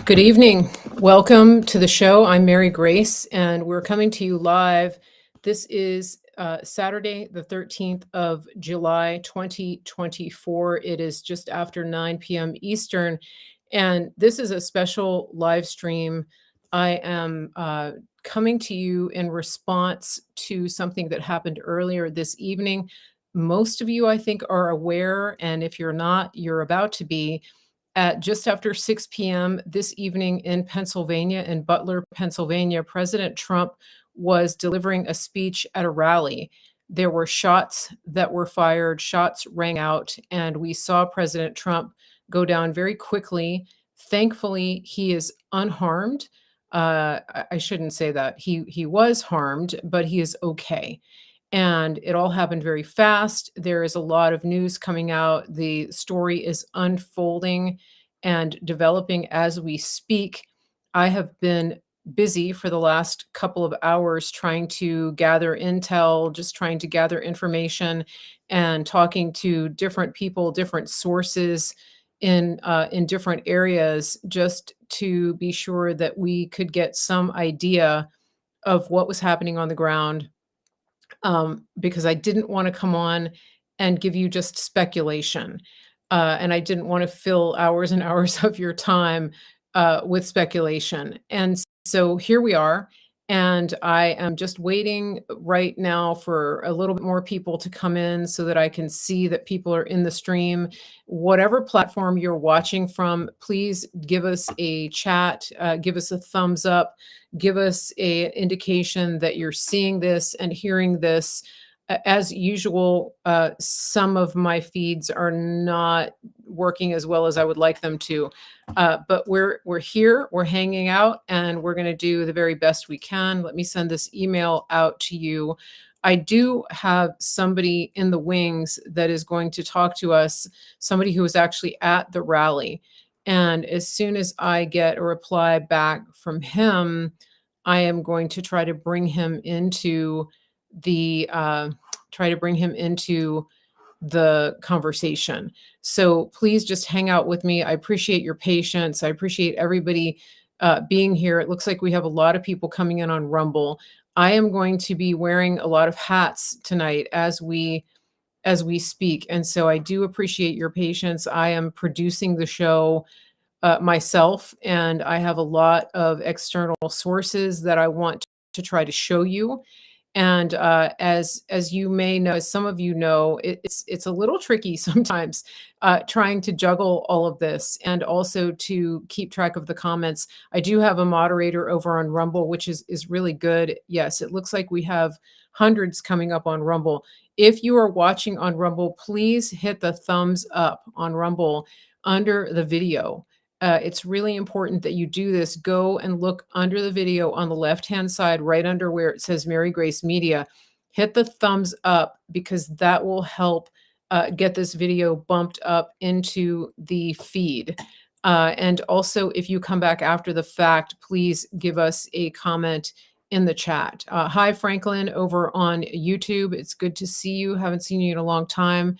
Good evening. Welcome to the show. I'm Mary Grace, and we're coming to you live. This is Saturday, the 13th of July, 2024. It is just after 9 p.m. Eastern, and this is a special live stream. I am coming to you in response to something that happened earlier this evening. Most of you, I think, are aware, and if you're not, you're about to be at just after 6 p.m. this evening in Pennsylvania, in Butler, Pennsylvania. President Trump was delivering a speech at a rally. There were shots that were fired, shots rang out, and we saw President Trump go down very quickly. Thankfully, he is unharmed. I shouldn't say that. He was harmed, but he is okay. And it all happened very fast. There is a lot of news coming out. The story is unfolding and developing as we speak. I have been busy for the last couple of hours trying to gather intel, just trying to gather information and talking to different people, different sources in different areas, just to be sure that we could get some idea of what was happening on the ground, because I didn't want to come on and give you just speculation. And I didn't want to fill hours and hours of your time with speculation. And so here we are. And I am just waiting right now for a little bit more people to come in so that I can see that people are in the stream. Whatever platform you're watching from, please give us a chat, give us a thumbs up, give us a indication that you're seeing this and hearing this. As usual, some of my feeds are not working as well as I would like them to, but we're here, we're hanging out, and we're going to do the very best we can. Let me send this email out to you. I do have somebody in the wings that is going to talk to us, somebody who was actually at the rally. And as soon as I get a reply back from him, I am going to try to bring him into the conversation. So please just hang out with me. I appreciate your patience. I appreciate everybody being here. It looks like we have a lot of people coming in on Rumble. I am going to be wearing a lot of hats tonight as we speak, and so I do appreciate your patience. I am producing the show myself, and I have a lot of external sources that I want to try to show you. And as you may know, as some of you know, it's a little tricky sometimes trying to juggle all of this and also to keep track of the comments. I do have a moderator over on Rumble, which is really good. Yes, it looks like we have hundreds coming up on Rumble. If you are watching on Rumble, please hit the thumbs up on Rumble under the video. It's really important that you do this. Go and look under the video on the left-hand side, right under where it says Mary Grace Media. Hit the thumbs up because that will help get this video bumped up into the feed. And also, if you come back after the fact, please give us a comment in the chat. Hi, Franklin, over on YouTube. It's good to see you. Haven't seen you in a long time.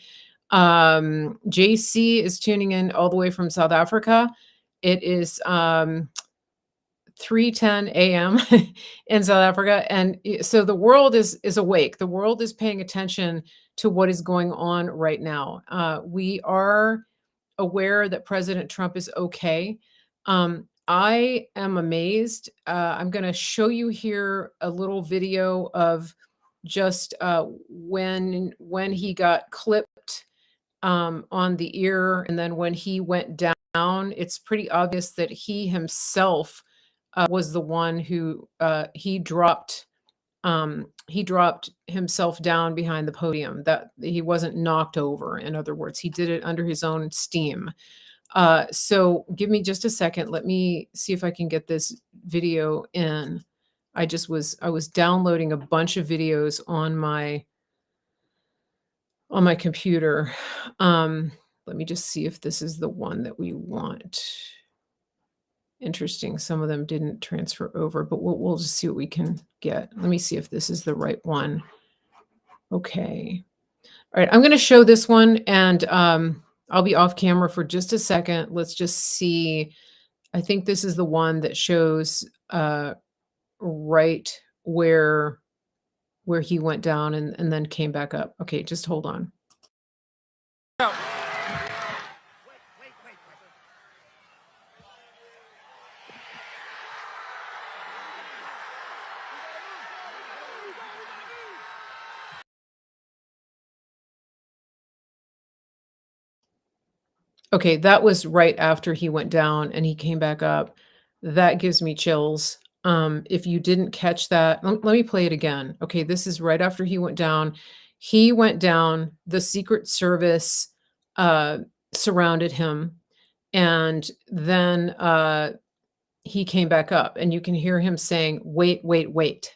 JC is tuning in all the way from South Africa. It is 3:10 a.m. in South Africa, and so the world is awake. The world is paying attention to what is going on right now. We are aware that President Trump is okay. I am amazed. I'm going to show you here a little video of just when he got clipped on the ear, and then when he went down. It's pretty obvious that he himself was the one who he dropped himself down behind the podium, that he wasn't knocked over. In other words, he did it under his own steam. So give me just a second. Let me see if I can get this video in. I was downloading a bunch of videos on my computer. Let me just see if this is the one that we want. Interesting. Some of them didn't transfer over, but we'll just see what we can get. Let me see if this is the right one. Okay. All right. I'm going to show this one, and I'll be off camera for just a second. Let's just see. I think this is the one that shows, right where he went down and then came back up. Okay, just hold on. Okay, that was right after he went down and he came back up. That gives me chills. If you didn't catch that, let me play it again. Okay, this is right after he went down. He went down, the Secret Service uh, surrounded him, and then he came back up, and you can hear him saying, "Wait, wait, wait."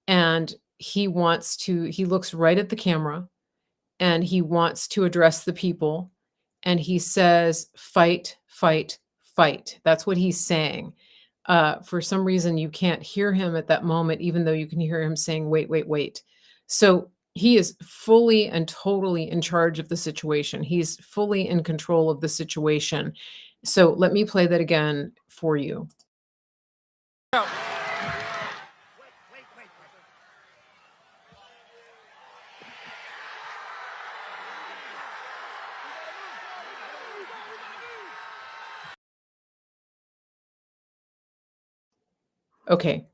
And he looks right at the camera and he wants to address the people, and he says, "Fight, fight, fight." That's what he's saying. For some reason, you can't hear him at that moment, even though you can hear him saying, "Wait, wait, wait." So he is fully and totally in charge of the situation. He's fully in control of the situation. So let me play that again for you. Okay.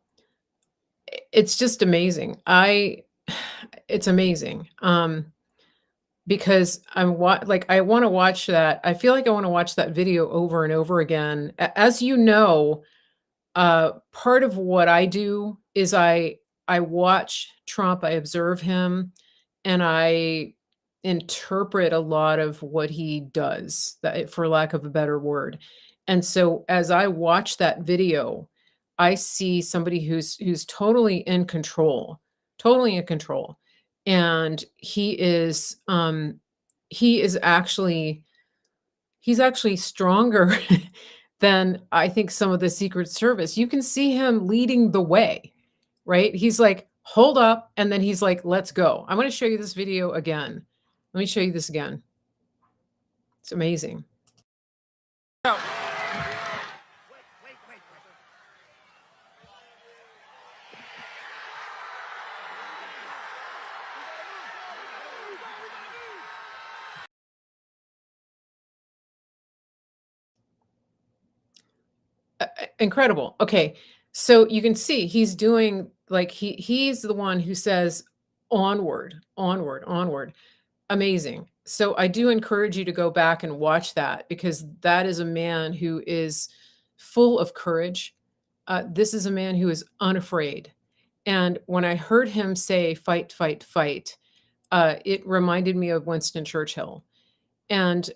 It's just amazing. It's amazing. Because I wanna watch that. I feel like I wanna watch that video over and over again. As you know, part of what I do is I watch Trump, I observe him, and I interpret a lot of what he does, for lack of a better word. And so as I watch that video, I see somebody who's totally in control. And he is actually he's actually stronger than I think some of the Secret Service. You can see him leading the way, right? He's like, "Hold up," and then he's like, "Let's go." I'm gonna show you this video again. Let me show you this again. It's amazing. Incredible. Okay, so you can see he's doing like he's the one who says, "Onward, onward, onward." Amazing. So I do encourage you to go back and watch that because that is a man who is full of courage. This is a man who is unafraid. And when I heard him say, "Fight, fight, fight," it reminded me of Winston Churchill. And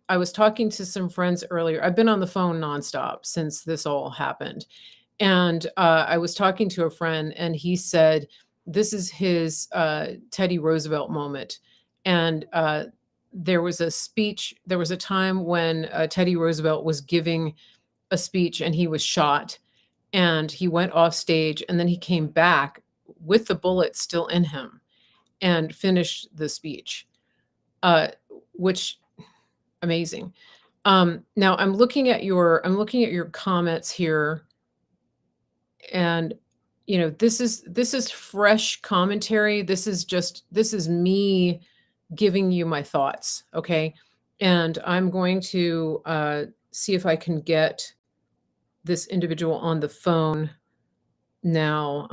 I was talking to some friends earlier. I've been on the phone nonstop since this all happened. And I was talking to a friend, and he said, this is his Teddy Roosevelt moment. And there was a time when Teddy Roosevelt was giving a speech and he was shot and he went off stage and then he came back with the bullet still in him and finished the speech, uh, which amazing. Now I'm looking at your comments here, and this is fresh commentary. This is me giving you my thoughts, okay? And I'm going to see if I can get this individual on the phone now,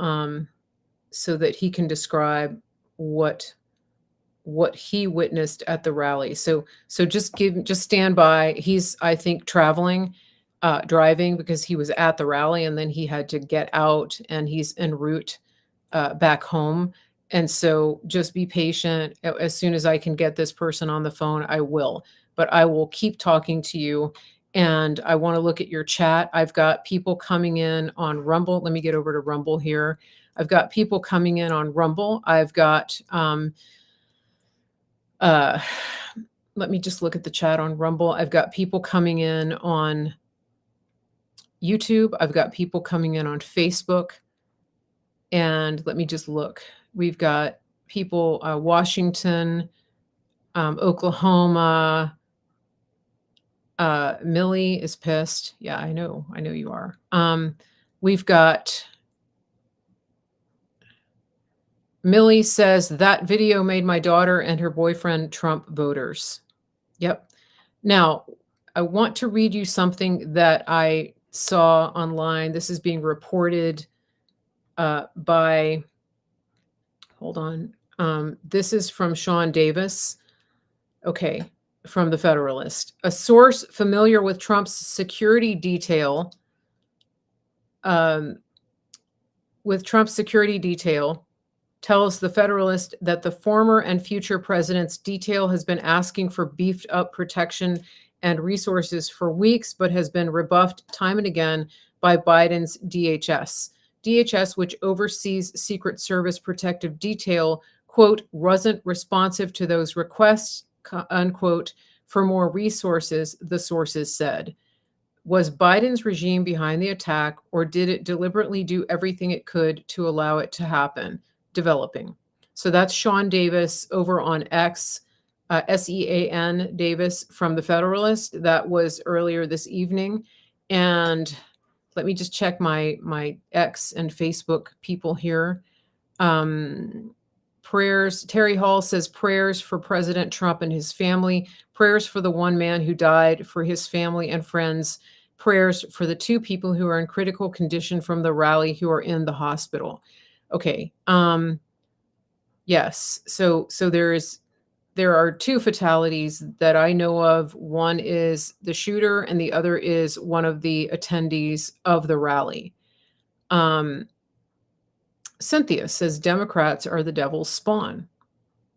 so that he can describe what he witnessed at the rally. So just stand by. He's, I think, driving because he was at the rally and then he had to get out and he's en route back home. And so just be patient. As soon as I can get this person on the phone, I will. But I will keep talking to you. And I want to look at your chat. I've got people coming in on Rumble. Let me get over to Rumble here. I've got people coming in on Rumble. I've got uh, let me just look at the chat on Rumble. I've got people coming in on YouTube. I've got people coming in on Facebook. And let me just look. We've got people, Washington, Oklahoma, Millie is pissed. Yeah, I know you are. We've got Millie says that video made my daughter and her boyfriend Trump voters. Yep. Now, I want to read you something that I saw online. This is being reported by, hold on. This is from Sean Davis. Okay, from the Federalist. A source familiar with Trump's security detail, um, tells the Federalist that the former and future president's detail has been asking for beefed up protection and resources for weeks, but has been rebuffed time and again by Biden's DHS. DHS, which oversees Secret Service protective detail, quote, wasn't responsive to those requests, unquote, for more resources, the sources said. Was Biden's regime behind the attack, or did it deliberately do everything it could to allow it to happen? Developing. So that's Sean Davis over on X, SEAN Davis from the Federalist. That was earlier this evening. And let me just check my X and Facebook people here. Prayers. Terry Hall says prayers for President Trump and his family, prayers for the one man who died, for his family and friends, prayers for the two people who are in critical condition from the rally who are in the hospital. Okay. Yes. So there are two fatalities that I know of. One is the shooter and the other is one of the attendees of the rally. Cynthia says Democrats are the devil's spawn.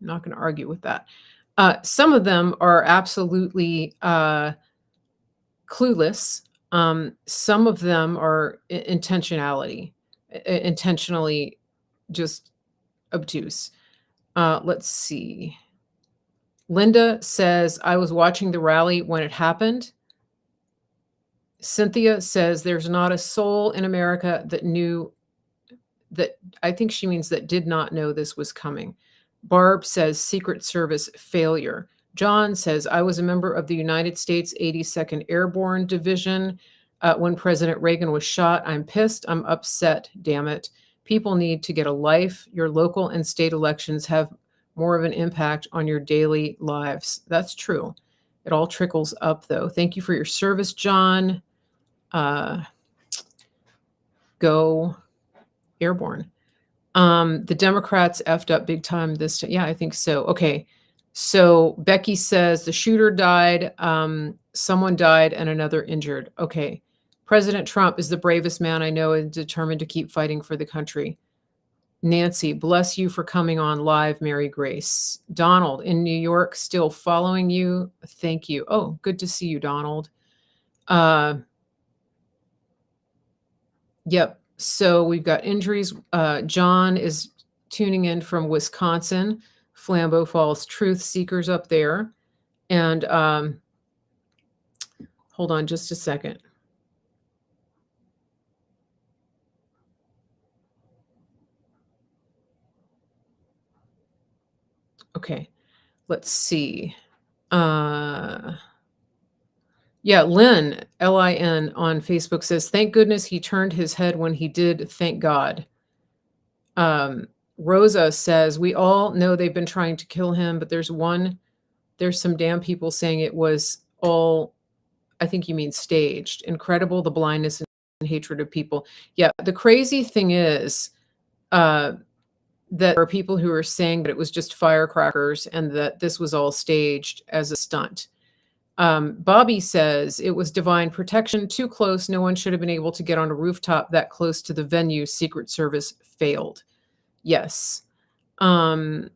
I'm not going to argue with that. Some of them are absolutely clueless. Some of them are intentionally just obtuse. Let's see. Linda says, I was watching the rally when it happened. Cynthia says there's not a soul in America that knew that, I think she means that did not know this was coming. Barb says Secret Service failure. John says, I was a member of the United States 82nd Airborne Division when President Reagan was shot. I'm pissed. I'm upset. Damn it. People need to get a life. Your local and state elections have more of an impact on your daily lives. That's true. It all trickles up, though. Thank you for your service, John. Go Airborne. The Democrats effed up big time this time. Yeah, I think so. Okay. So Becky says the shooter died, someone died, and another injured. Okay. President Trump is the bravest man I know and determined to keep fighting for the country. Nancy, bless you for coming on live, Mary Grace. Donald in New York, still following you. Thank you. Oh, good to see you, Donald. Yep. So we've got injuries. John is tuning in from Wisconsin, Flambeau Falls Truth Seekers up there. And hold on just a second. Okay, let's see. Yeah, Lynn, Lin on Facebook says, thank goodness he turned his head when he did. Thank God. Rosa says, we all know they've been trying to kill him, but there's some damn people saying it was all, I think you mean staged. Incredible, the blindness and hatred of people. Yeah, the crazy thing is that there are people who are saying that it was just firecrackers and that this was all staged as a stunt. Bobby says it was divine protection, too close. No one should have been able to get on a rooftop that close to the venue. Secret Service failed. Yes. The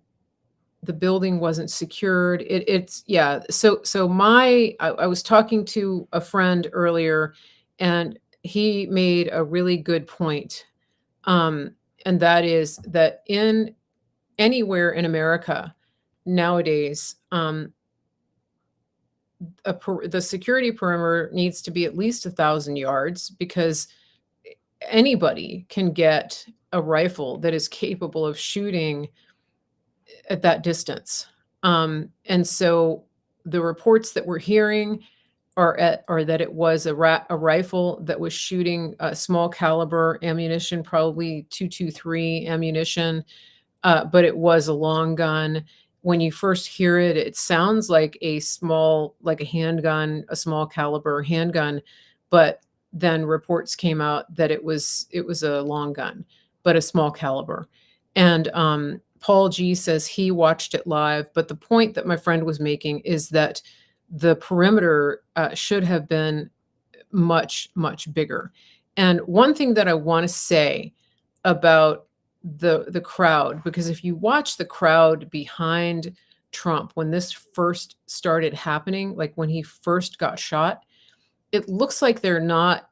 building wasn't secured. It's yeah. So I was talking to a friend earlier, and he made a really good point. And that is that in anywhere in America nowadays, the security perimeter needs to be at least 1,000 yards because anybody can get a rifle that is capable of shooting at that distance. And so the reports that we're hearing are that it was a rifle that was shooting small caliber ammunition, probably 223 ammunition, but it was a long gun. When you first hear it, it sounds like a handgun, a small caliber handgun, but then reports came out that it was a long gun, but a small caliber. And Paul G says he watched it live, but the point that my friend was making is that the perimeter should have been much, much bigger. And one thing that I want to say about the crowd, because if you watch the crowd behind Trump when this first started happening, like when he first got shot, it looks like they're not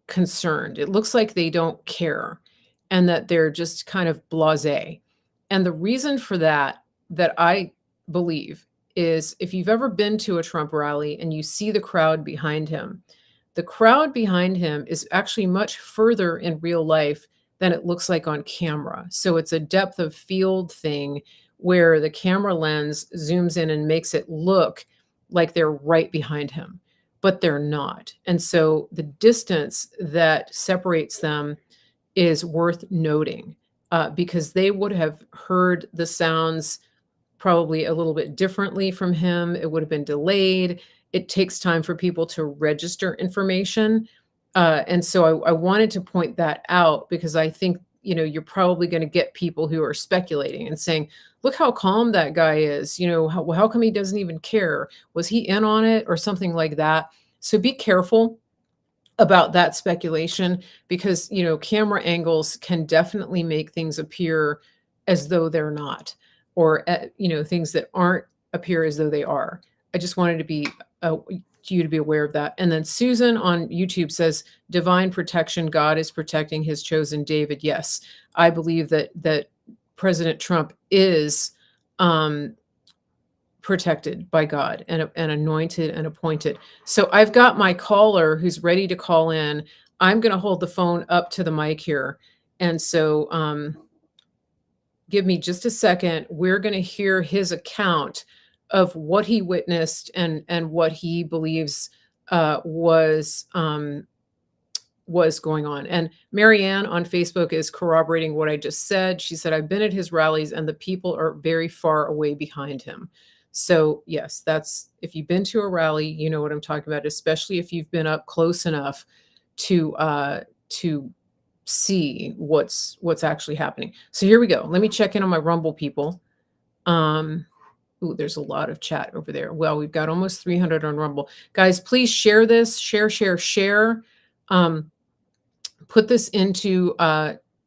concerned. It looks like they don't care and that they're just kind of blasé. And the reason for that, that I believe, is if you've ever been to a Trump rally and you see the crowd behind him is actually much further in real life than it looks like on camera. So it's a depth of field thing where the camera lens zooms in and makes it look like they're right behind him, but they're not. And so the distance that separates them is worth noting, because they would have heard the sounds probably a little bit differently from him. It would have been delayed. It takes time for people to register information. And so I wanted to point that out because I think, you're probably going to get people who are speculating and saying, look how calm that guy is. How come he doesn't even care? Was he in on it or something like that? So be careful about that speculation because, camera angles can definitely make things appear as though they're not, or, things that aren't appear as though they are. I just wanted you to be aware of that. And then Susan on YouTube says, divine protection, God is protecting his chosen David. Yes, I believe that President Trump is protected by God and anointed and appointed. So I've got my caller who's ready to call in. I'm going to hold the phone up to the mic here. And so give me just a second. We're going to hear his account of what he witnessed and what he believes was going on. And Marianne on Facebook is corroborating what I just said. She said, I've been at his rallies and the people are very far away behind him. So yes, that's, if you've been to a rally, you know what I'm talking about, especially if you've been up close enough to see what's actually happening. So here we go. Let me check in on my Rumble people. Ooh, there's a lot of chat over there. Well, we've got almost 300 on Rumble. Guys, please share this, share. Put this into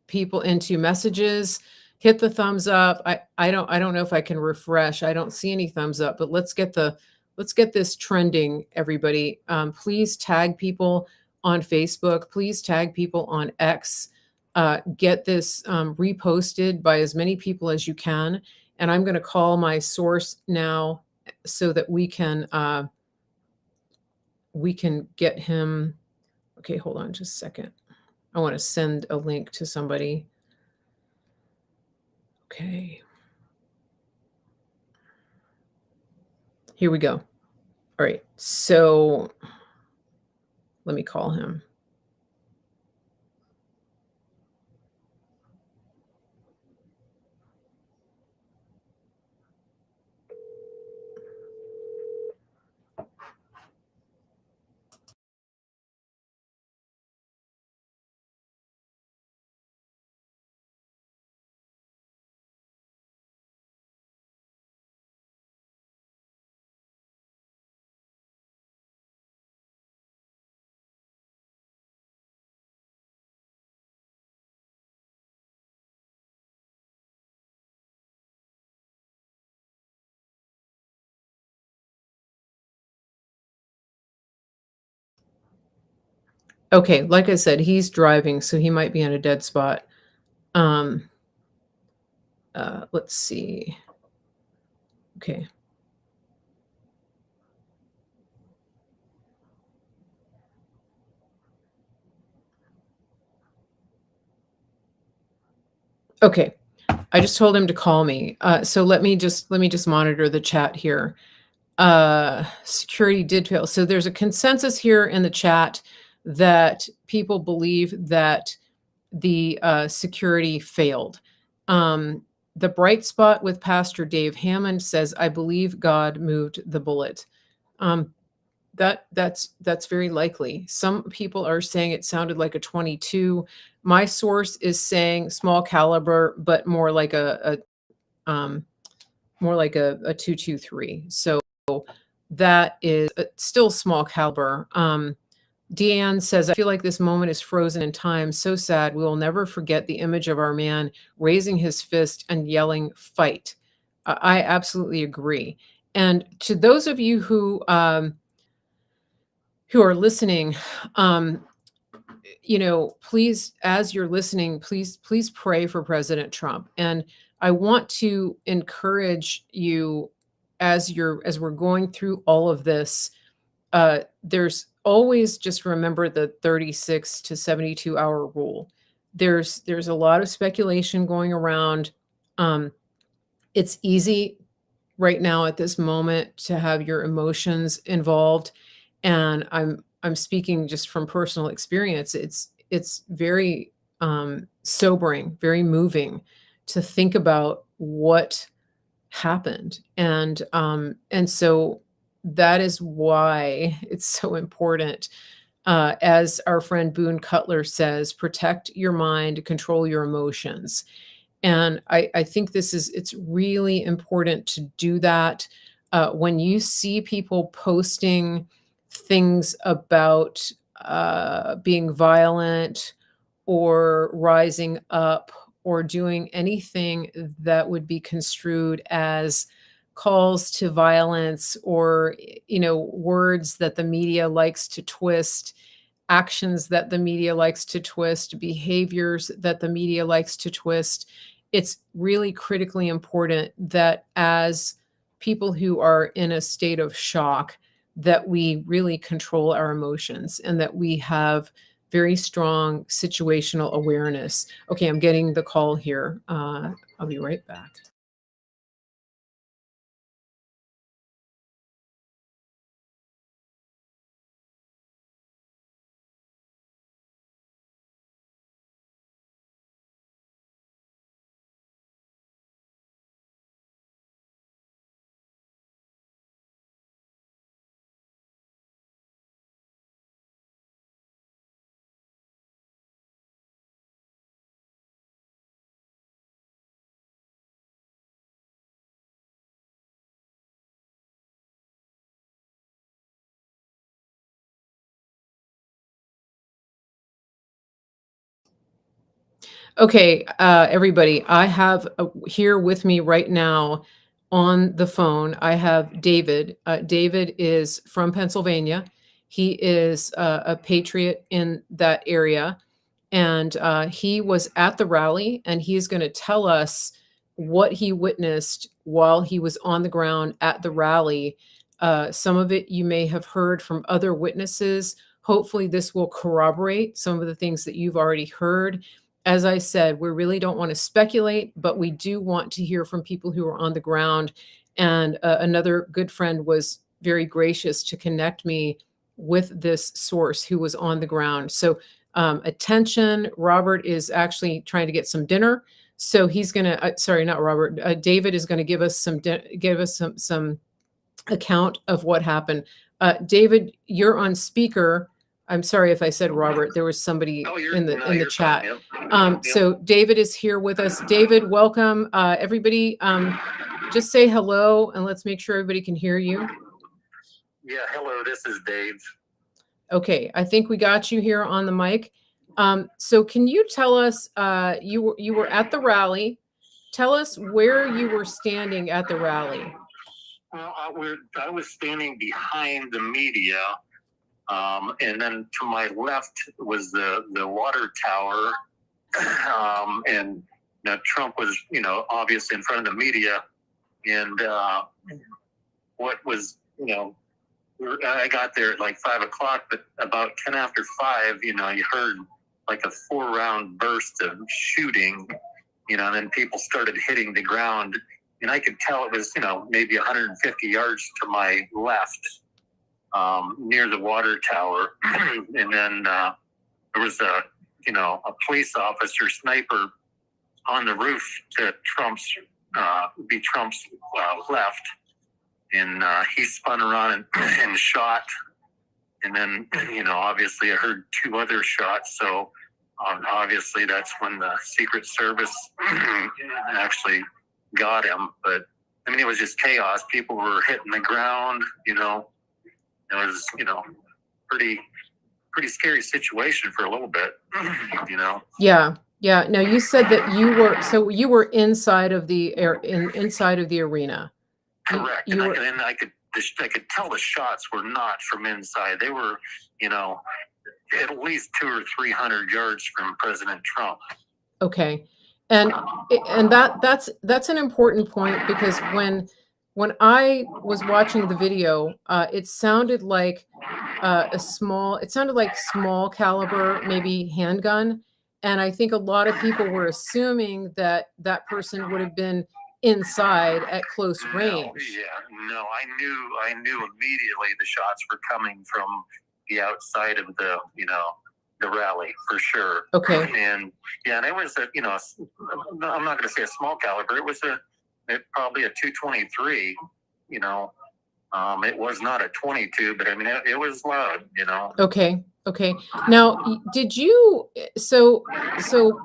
people into messages. Hit the thumbs up. I don't know if I can refresh. I don't see any thumbs up, but let's get this trending, everybody. Please tag people on Facebook. Please tag people on X. Get this reposted by as many people as you can. And I'm going to call my source now so that we can get him. Okay, hold on just a second. I want to send a link to somebody. Okay. Here we go. All right. So let me call him. Okay, like I said, he's driving, so he might be in a dead spot. Um, let's see. Okay. Okay. I just told him to call me. So let me just monitor the chat here. Security did fail. So there's a consensus here in the chat that people believe that the security failed. The bright spot with Pastor Dave Hammond says, "I believe God moved the bullet." Um, that's very likely. Some people are saying it sounded like a 22. My source is saying small caliber, but um, more like a 223. So that is still small caliber. Deanne says, "I feel like this moment is frozen in time. So sad. We will never forget the image of our man raising his fist and yelling, 'Fight.'" I absolutely agree. And to those of you who are listening, um, please, as you're listening, please pray for President Trump. And I want to encourage you as we're going through all of this. There's always just remember the 36 to 72-hour rule. There's a lot of speculation going around. Um, it's easy right now at this moment to have your emotions involved, and I'm speaking just from personal experience. It's very sobering, very moving to think about what happened. And so that is why it's so important, as our friend Boone Cutler says, protect your mind, control your emotions. And I think it's really important to do that. When you see people posting things about being violent or rising up or doing anything that would be construed as calls to violence, or words that the media likes to twist, actions that the media likes to twist, behaviors that the media likes to twist. It's really critically important that as people who are in a state of shock, that we really control our emotions and that we have very strong situational awareness. Okay, I'm getting the call here. I'll be right back. Okay, everybody, I have here with me right now on the phone, I have David. David is from Pennsylvania. He is a patriot in that area. And he was at the rally, and he's going to tell us what he witnessed while he was on the ground at the rally. Some of it you may have heard from other witnesses. Hopefully, this will corroborate some of the things that you've already heard. As I said, we really don't want to speculate, but we do want to hear from people who are on the ground. And another good friend was very gracious to connect me with this source who was on the ground. So attention. Robert is actually trying to get some dinner, so he's gonna. Sorry, not Robert. David is going to give us some account of what happened. David, you're on speaker. I'm sorry if I said Robert. There was somebody in the chat. Fine. Yep. So David is here with us. David, welcome. Everybody, just say hello and let's make sure everybody can hear you. Yeah, hello, this is Dave. Okay, I think we got you here on the mic. So can you tell us, you were at the rally. Tell us where you were standing at the rally. Well, I was standing behind the media, and then to my left was the water tower, and Trump was, obviously in front of the media, and what was, I got there at like 5 o'clock, but about 10 after 5, you heard like a 4-round burst of shooting, and then people started hitting the ground. and I could tell it was, maybe 150 yards to my left, near the water tower. And then there was a police officer sniper on the roof to Trump's left, and he spun around and shot. And then, obviously I heard two other shots. So obviously that's when the Secret Service actually got him. But I mean, it was just chaos. People were hitting the ground, it was, pretty scary situation for a little bit, Yeah. Yeah. Now you said that you were inside of the inside of the arena. Correct. And I could tell the shots were not from inside. They were, at least 200 or 300 yards from President Trump. Okay. And that's an important point, because when I was watching the video, it sounded like small caliber, maybe handgun. And I think a lot of people were assuming that person would have been inside at close range. No, I knew immediately the shots were coming from the outside of the rally, for sure. Okay. And it was I'm not going to say a small caliber. It was probably a 223. It was not a 22, but I mean it was loud. Okay. Okay. Now, did you, so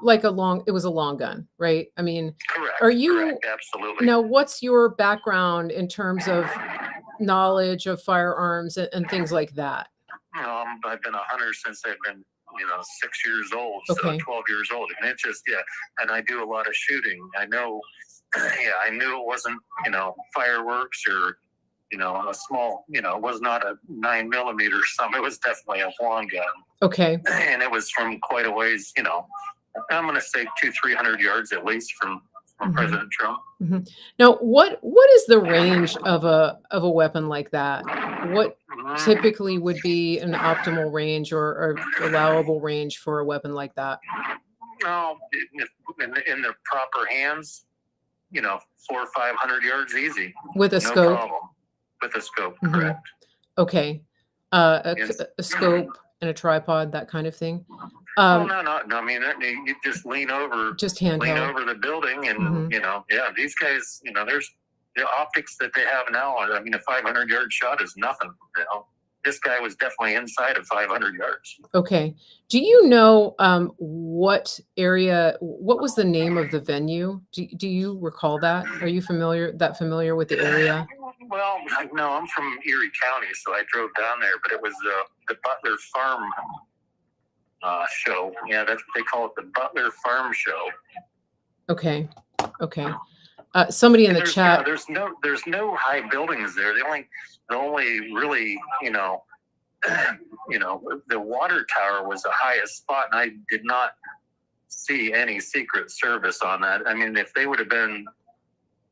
like it was a long gun, right? I mean, correct. Correct, absolutely. Now, what's your background in terms of knowledge of firearms and things like that? I've been a hunter since I've been 6 years old, okay. So 12 years old, and it's just and I do a lot of shooting. I know, I knew it wasn't fireworks or a small, it was not a 9mm or something. It was definitely a long gun. Okay. And it was from quite a ways, I'm going to say 200-300 yards at least from mm-hmm. President Trump. Mm-hmm. Now, what is the range of a weapon like that? What typically would be an optimal range or allowable range for a weapon like that? Oh, in the proper hands, 400 or 500 yards easy. With a scope? Problem. With a scope, mm-hmm. correct. Okay. A scope and a tripod, that kind of thing. No. I mean, you just lean over the building, and mm-hmm. These guys, there's the optics that they have now. I mean, a 500-yard shot is nothing. This guy was definitely inside of 500 yards. Okay. Do you know what was the name of the venue? Do you recall that? Are you familiar with the area? Well, no, I'm from Erie County, so I drove down there, but it was the Butler Farm show. Yeah, that's what they call it, the Butler Farm Show. Okay. Okay. Somebody in the chat. There's no high buildings there. The only really, the water tower was the highest spot, and I did not see any Secret Service on that. I mean, if they would have been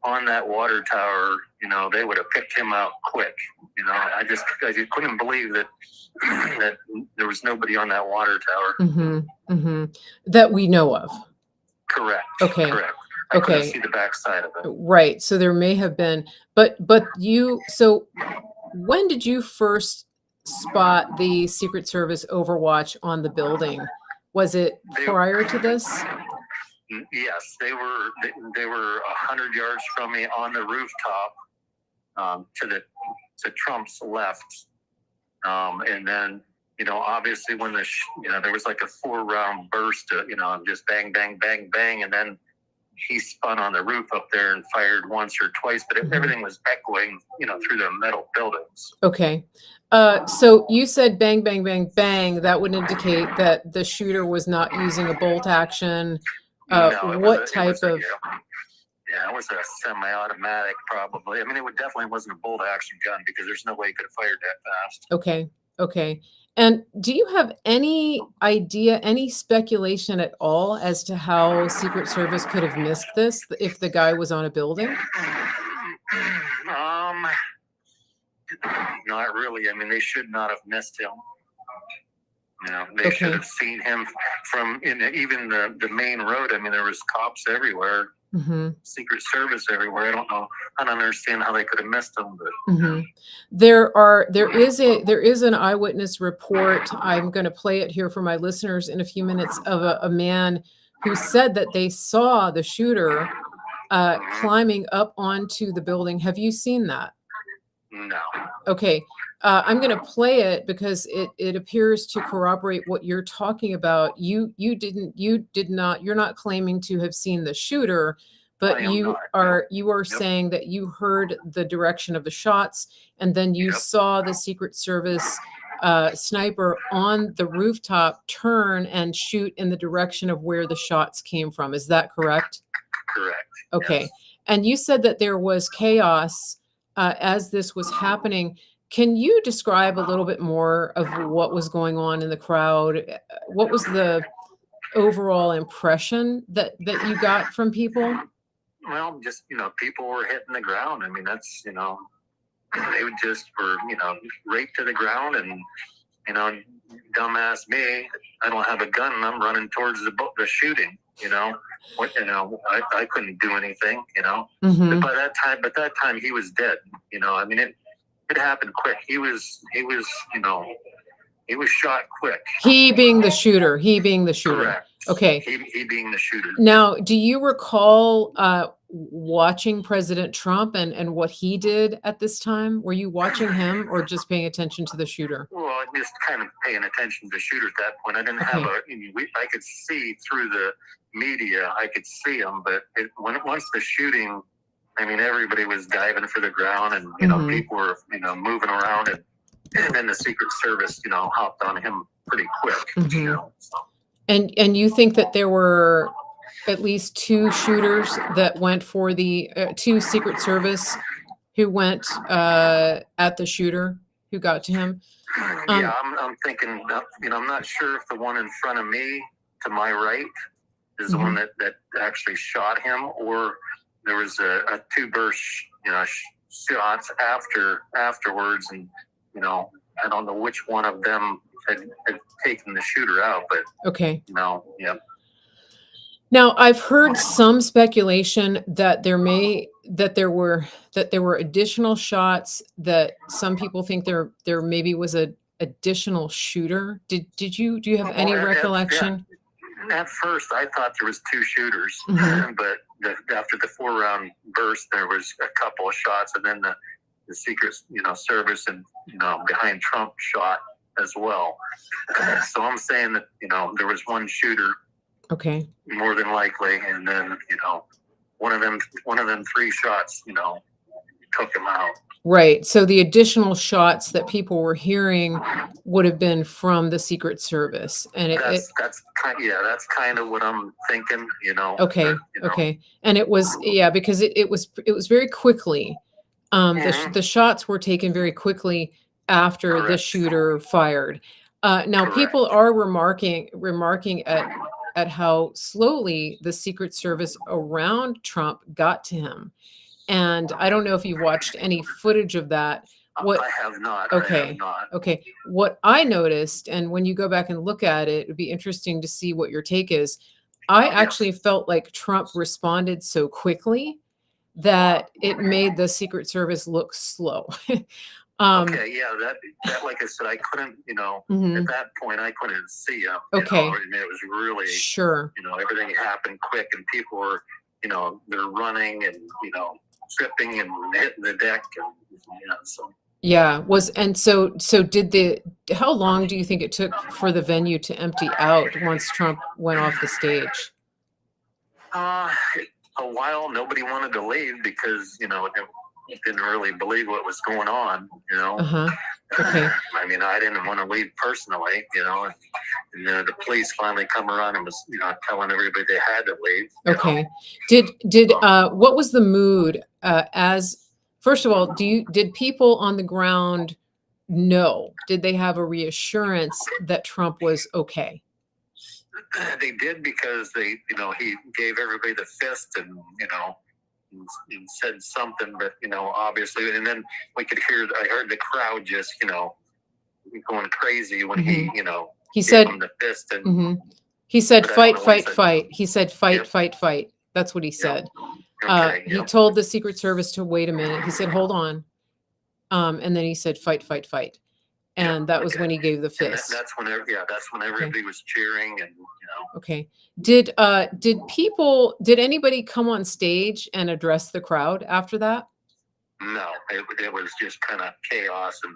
on that water tower, they would have picked him out quick. I just couldn't believe that there was nobody on that water tower. Mm-hmm. Mm-hmm. That we know of. Correct. Okay. Correct. I couldn't see the backside of it. Right. So there may have been, but so when did you first spot the Secret Service Overwatch on the building? Was it prior to this? Yes, they were 100 yards from me on the rooftop, to Trump's left, and then obviously when there was like a 4-round burst, just bang bang bang bang, and then he spun on the roof up there and fired once or twice, but everything was echoing through the metal buildings. Okay. So you said bang bang bang bang. That would indicate that the shooter was not using a bolt action. What type of? Yeah, it was a semi-automatic, probably. I mean, it definitely wasn't a bolt-action gun, because there's no way he could have fired that fast. Okay, okay. And do you have any idea, any speculation at all as to how Secret Service could have missed this if the guy was on a building? Not really. I mean, they should not have missed him. You know, they should have seen him from even the main road. I mean, there was cops everywhere, Secret Service everywhere. I don't understand how they could have missed him. But there is an eyewitness report. I'm going to play it here for my listeners in a few minutes, of a man who said that they saw the shooter climbing up onto the building. Have you seen that? No. Okay. I'm going to play it because it appears to corroborate what you're talking about. You're not claiming to have seen the shooter, but you are saying that you heard the direction of the shots, and then you saw the Secret Service sniper on the rooftop turn and shoot in the direction of where the shots came from. Is that correct? Correct. Okay. Yes. And you said that there was chaos as this was happening. Can you describe a little bit more of what was going on in the crowd? What was the overall impression that you got from people? Well, just, people were hitting the ground. I mean, that's, they would just were, right to the ground, and, dumbass me, I don't have a gun and I'm running towards the shooting, I couldn't do anything, But by that time he was dead, I mean, it happened quick. He was shot quick. He being the shooter. Correct. Okay. He being the shooter. Now, do you recall watching President Trump and what he did at this time? Were you watching him or just paying attention to the shooter? Well, just kind of paying attention to the shooter at that point. I didn't have I could see through the media. I could see him, but once the shooting, I mean, everybody was diving for the ground, and people were moving around, and then the Secret Service hopped on him pretty quick. So. And you think that there were at least two shooters that went for the two Secret Service who went at the shooter who got to him? Yeah, I'm thinking. I'm not sure if the one in front of me to my right is the one that actually shot him, or there was a two burst shots afterwards, and I don't know which one of them had taken the shooter out, but okay. Yeah. Now, I've heard some speculation that there were additional shots, that some people think there maybe was a additional shooter. Do you have any recollection? At first, I thought there was two shooters, but after the 4-round burst, there was a couple of shots, and then the Secret Service and behind Trump shot as well. So I'm saying that there was one shooter. Okay. More than likely, and then one of them 3 shots took him out. Right. So the additional shots that people were hearing would have been from the Secret Service, and that's kind of what I'm thinking. Okay. Okay. And it was because it was very quickly. The shots were taken very quickly after the shooter fired. Now, people are remarking at how slowly the Secret Service around Trump got to him. And I don't know if you've watched any footage of that. I have not. Okay. I have not. Okay. What I noticed, and when you go back and look at it, it'd be interesting to see what your take is. I actually felt like Trump responded so quickly that it made the Secret Service look slow. Okay, yeah, that like I said, I couldn't, at that point, I couldn't see him. Okay. And it was really, sure. Everything happened quick, and people were, they're running and, tripping and hitting the deck. And, so. Yeah, how long do you think it took for the venue to empty out once Trump went off the stage? A while. Nobody wanted to leave because, didn't really believe what was going on, Okay. I mean, I didn't want to leave personally, and the police finally come around and was, telling everybody they had to leave. Okay. Did what was the mood first of all, did people on the ground know? Did they have a reassurance that Trump was okay? They did, because he gave everybody the fist and, and said something, but, obviously, and then I heard the crowd just, going crazy when he, He gave said, him the fist, and he said, but I don't fight, know what he fight, said. fight. He said, fight, Yep. fight, fight. That's what he said. Okay. He told the Secret Service to wait a minute. He said, hold on. And then he said, fight, fight, fight. And that was when he gave the fist. That's when everybody was cheering, and Okay. Did anybody come on stage and address the crowd after that? No, it was just kind of chaos, and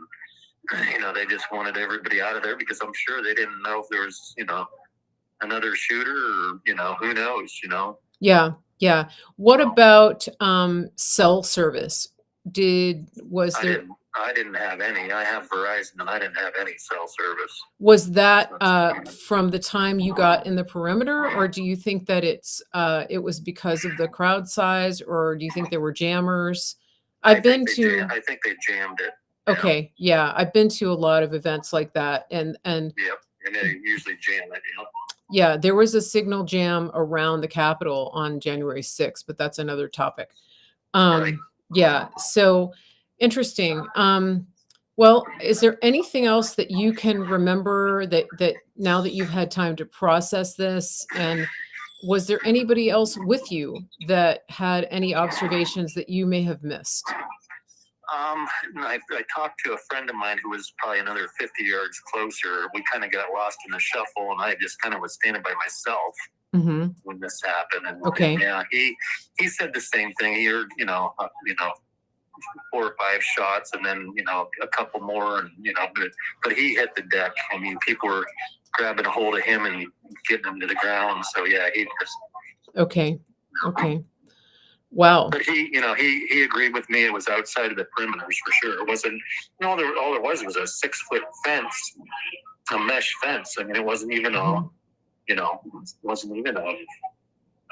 they just wanted everybody out of there because I'm sure they didn't know if there was another shooter, or who knows. Yeah. Yeah. What about cell service? I didn't have any. I have Verizon, and I didn't have any cell service. Was that from the time you got in the perimeter, or do you think that it was because of the crowd size, or do you think there were jammers? I think they jammed it. Okay, yeah, I've been to a lot of events like that, and yep, and they usually jam it. Yeah, there was a signal jam around the Capitol on January 6th, but that's another topic. Right. Yeah, so interesting. Well, is there anything else that you can remember that now that you've had time to process this? And was there anybody else with you that had any observations that you may have missed? I talked to a friend of mine who was probably another 50 yards closer. We kind of got lost in the shuffle, and I just kind of was standing by myself when this happened. And, okay. And, yeah, he said the same thing. He heard, 4 or 5 shots, and then a couple more, and but he hit the deck. I mean, people were grabbing a hold of him and getting him to the ground. So yeah, he just okay. Wow. But he agreed with me. It was outside of the perimeters for sure. It wasn't. All there was a 6-foot fence, a mesh fence. I mean, it wasn't even a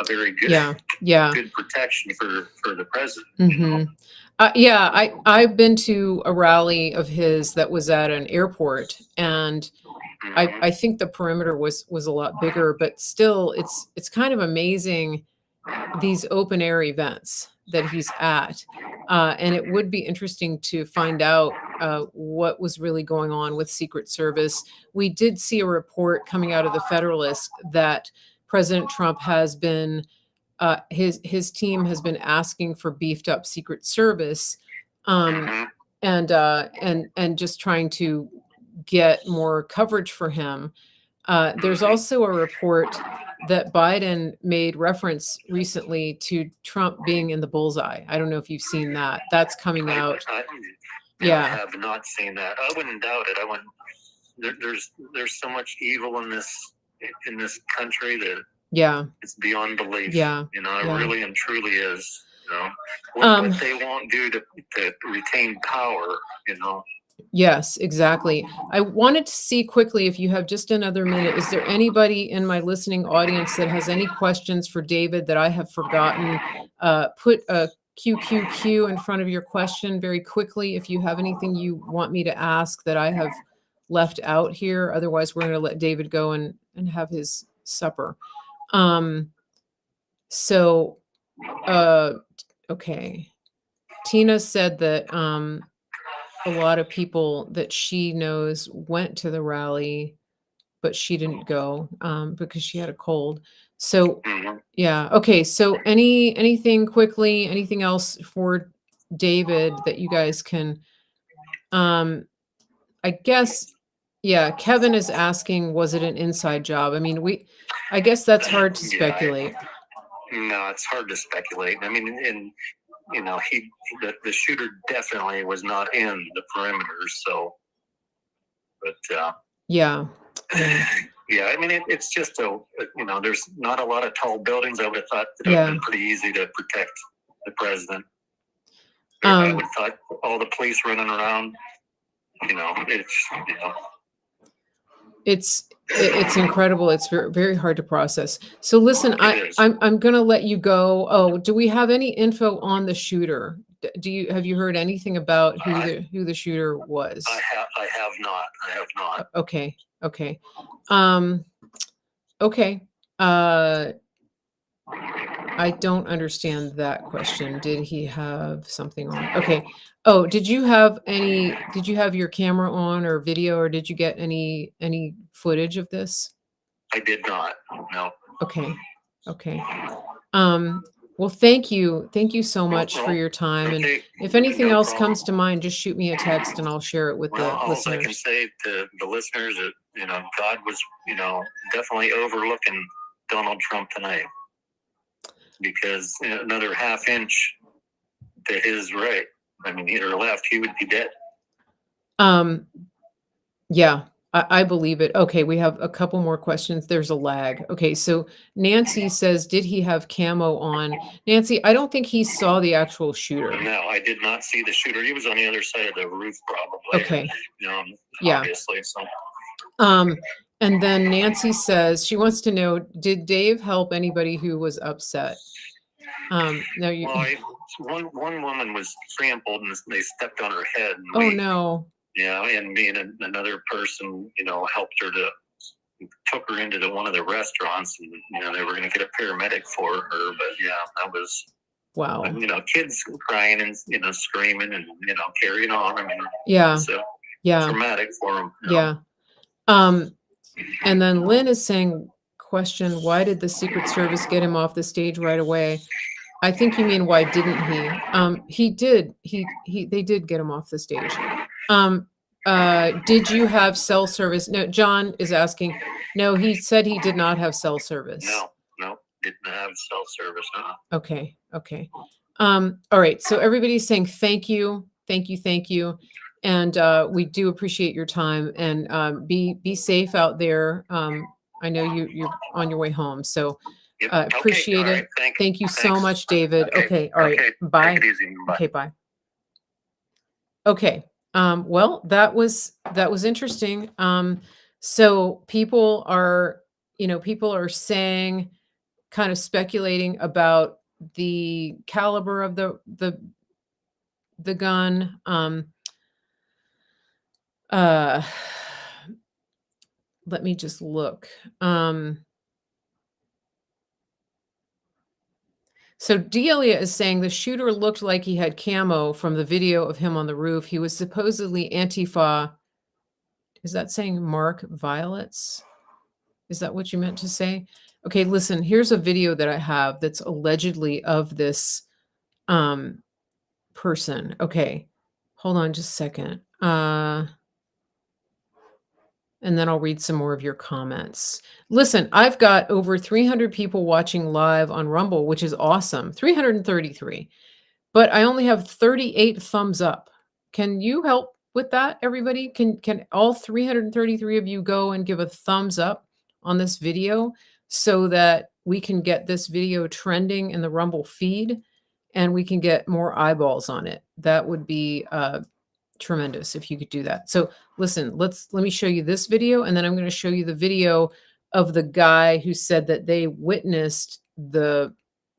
very good good protection for the president. Yeah, I've been to a rally of his that was at an airport, and I think the perimeter was a lot bigger, but still, it's kind of amazing, these open air events that he's at. And it would be interesting to find out what was really going on with Secret Service. We did see a report coming out of the Federalist that President Trump has been, his team has been asking for beefed up Secret Service, and just trying to get more coverage for him. There's also a report that Biden made reference recently to Trump being in the bullseye. I don't know if you've seen that. That's coming out. I have not seen that. I wouldn't doubt it. I wouldn't. There's so much evil in this country that it's beyond belief. It really and truly is. What they won't do to retain power. Yes, exactly. I wanted to see quickly, if you have just another minute, is there anybody in my listening audience that has any questions for David that I have forgotten? Put a QQQ in front of your question very quickly if you have anything you want me to ask that I have left out here. Otherwise, we're going to let David go and have his supper. Okay. Tina said that a lot of people that she knows went to the rally, but she didn't go because she had a cold. So yeah. Okay. So anything quickly, anything else for David that you guys can, I guess, yeah, Kevin is asking, was it an inside job? I mean, I guess that's hard to speculate. No, it's hard to speculate. I mean, the shooter definitely was not in the perimeters. So, but yeah. Yeah, I mean, it's just there's not a lot of tall buildings. I would have thought that it would have been pretty easy to protect the president. I would have thought all the police running around. It's incredible. It's very, very hard to process. So listen, I'm going to let you go. Oh, do we have any info on the shooter? Have you heard anything about who the shooter was? I have not. Okay. Okay. I don't understand that question. Did he have something on? Okay. Oh, did you have your camera on or video, or did you get any footage of this? I did not. No. Okay. Okay. Well, thank you. Thank you so much for your time. And Okay. if anything No else problem. comes to mind, just shoot me a text and I'll share it with Well, the all I can listeners. say to the listeners that, God was, definitely overlooking Donald Trump tonight, because another half inch to his right, either left, he would be dead. Yeah, I believe it. Okay, we have a couple more questions. There's a lag. Okay, so Nancy says, did he have camo on? Nancy, I don't think he saw the actual shooter. No, I did not see the shooter. He was on the other side of the roof, probably. Okay. Yeah. Obviously. So. And then Nancy says she wants to know, did Dave help anybody who was upset? No, you. Well, one woman was trampled and they stepped on her head. And no. Yeah, and me and another person, helped her took her into one of the restaurants, and they were going to get a paramedic for her. But yeah, that was wow. Kids crying and screaming and carrying on. Yeah, traumatic for them. Yeah. And then Lynn is saying, question, why did the Secret Service get him off the stage right away? I think you mean, why didn't he? He did. They did get him off the stage. Did you have cell service? No, John is asking. No, he said he did not have cell service. No, didn't have cell service. Okay. All right. So everybody's saying thank you. And we do appreciate your time, and be safe out there. I know you're on your way home, so appreciate it. Right. Thank you so much, David. Okay. All right. Bye. Take it easy. Bye. Okay. Bye. Okay. Well, that was interesting. So people are saying, kind of speculating about the caliber of the gun. Let me just look. So Delia is saying the shooter looked like he had camo from the video of him on the roof. He was supposedly Antifa. Is that saying Mark Violets? Is that what you meant to say? Okay, listen, here's a video that I have that's allegedly of this person. Okay, hold on just a second. And then I'll read some more of your comments. Listen, I've got over 300 people watching live on Rumble, which is awesome. 333. But I only have 38 thumbs up. Can you help with that, everybody? Can all 333 of you go and give a thumbs up on this video so that we can get this video trending in the Rumble feed and we can get more eyeballs on it? That would be tremendous if you could do that. So listen, let me show you this video, and then I'm going to show you the video of the guy who said that they witnessed the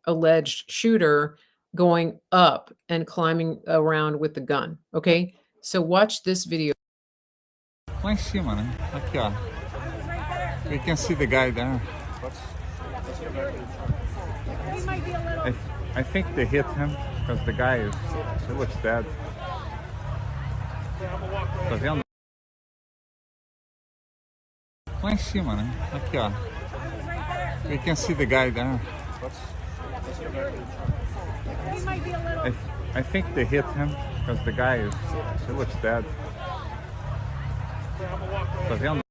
alleged shooter going up and climbing around with the gun. Okay, so watch this video. Lá em cima, né? Aqui, ó. You can see the guy there. I think they hit him because the guy he looks dead. Tá vendo? Lá em cima, né? Aqui, ó. You can see the guy there. I think they hit him because the guy he looks dead. Tá vendo?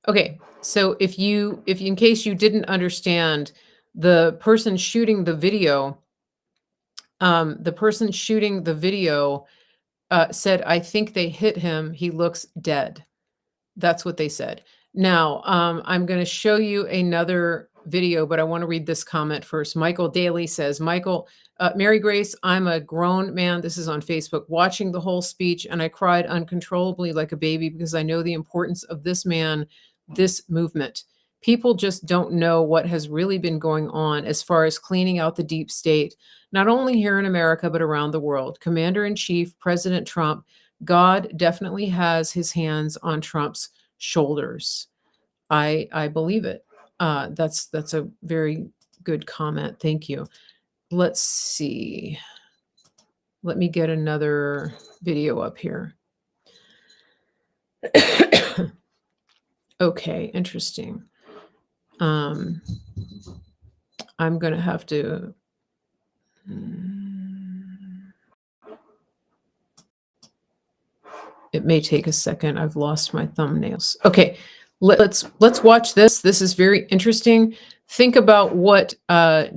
Okay, so if in case you didn't understand, the person shooting the video, said, I think they hit him. He looks dead. That's what they said. Now, I'm going to show you another video, but I want to read this comment first. Michael Daly says, Mary Grace, I'm a grown man. This is on Facebook, watching the whole speech, and I cried uncontrollably like a baby because I know the importance of this man, this movement. People just don't know what has really been going on as far as cleaning out the deep state, not only here in America, but around the world. Commander-in-Chief, President Trump, God definitely has his hands on Trump's shoulders. I believe it. That's a very good comment. Thank you. Let's see. Let me get another video up here. Okay, interesting. I'm going to have to. It may take a second. I've lost my thumbnails. Okay, let's watch this. This is very interesting. Think about what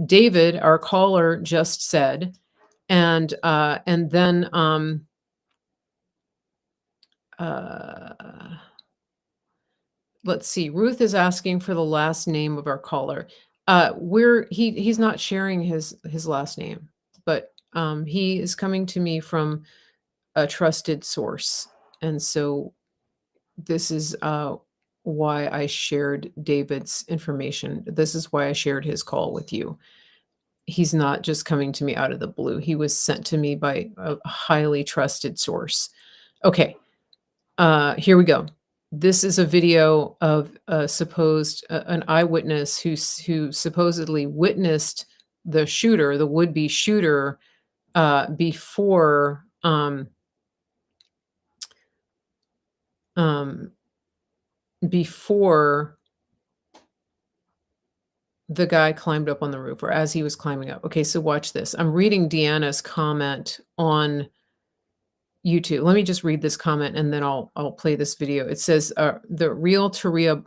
David, our caller, just said, and then let's see. Ruth is asking for the last name of our caller. He's not sharing his last name, but he is coming to me from a trusted source, and so this is why I shared David's information. This is why I shared his call with you. He's not just coming to me out of the blue. He was sent to me by a highly trusted source. Okay, here we go. This is a video of an eyewitness who supposedly witnessed the shooter, the would-be shooter, before before the guy climbed up on the roof, or as he was climbing up. Okay, so watch this. I'm reading Deanna's comment on YouTube. Let me just read this comment and then I'll play this video. It says, the real Toria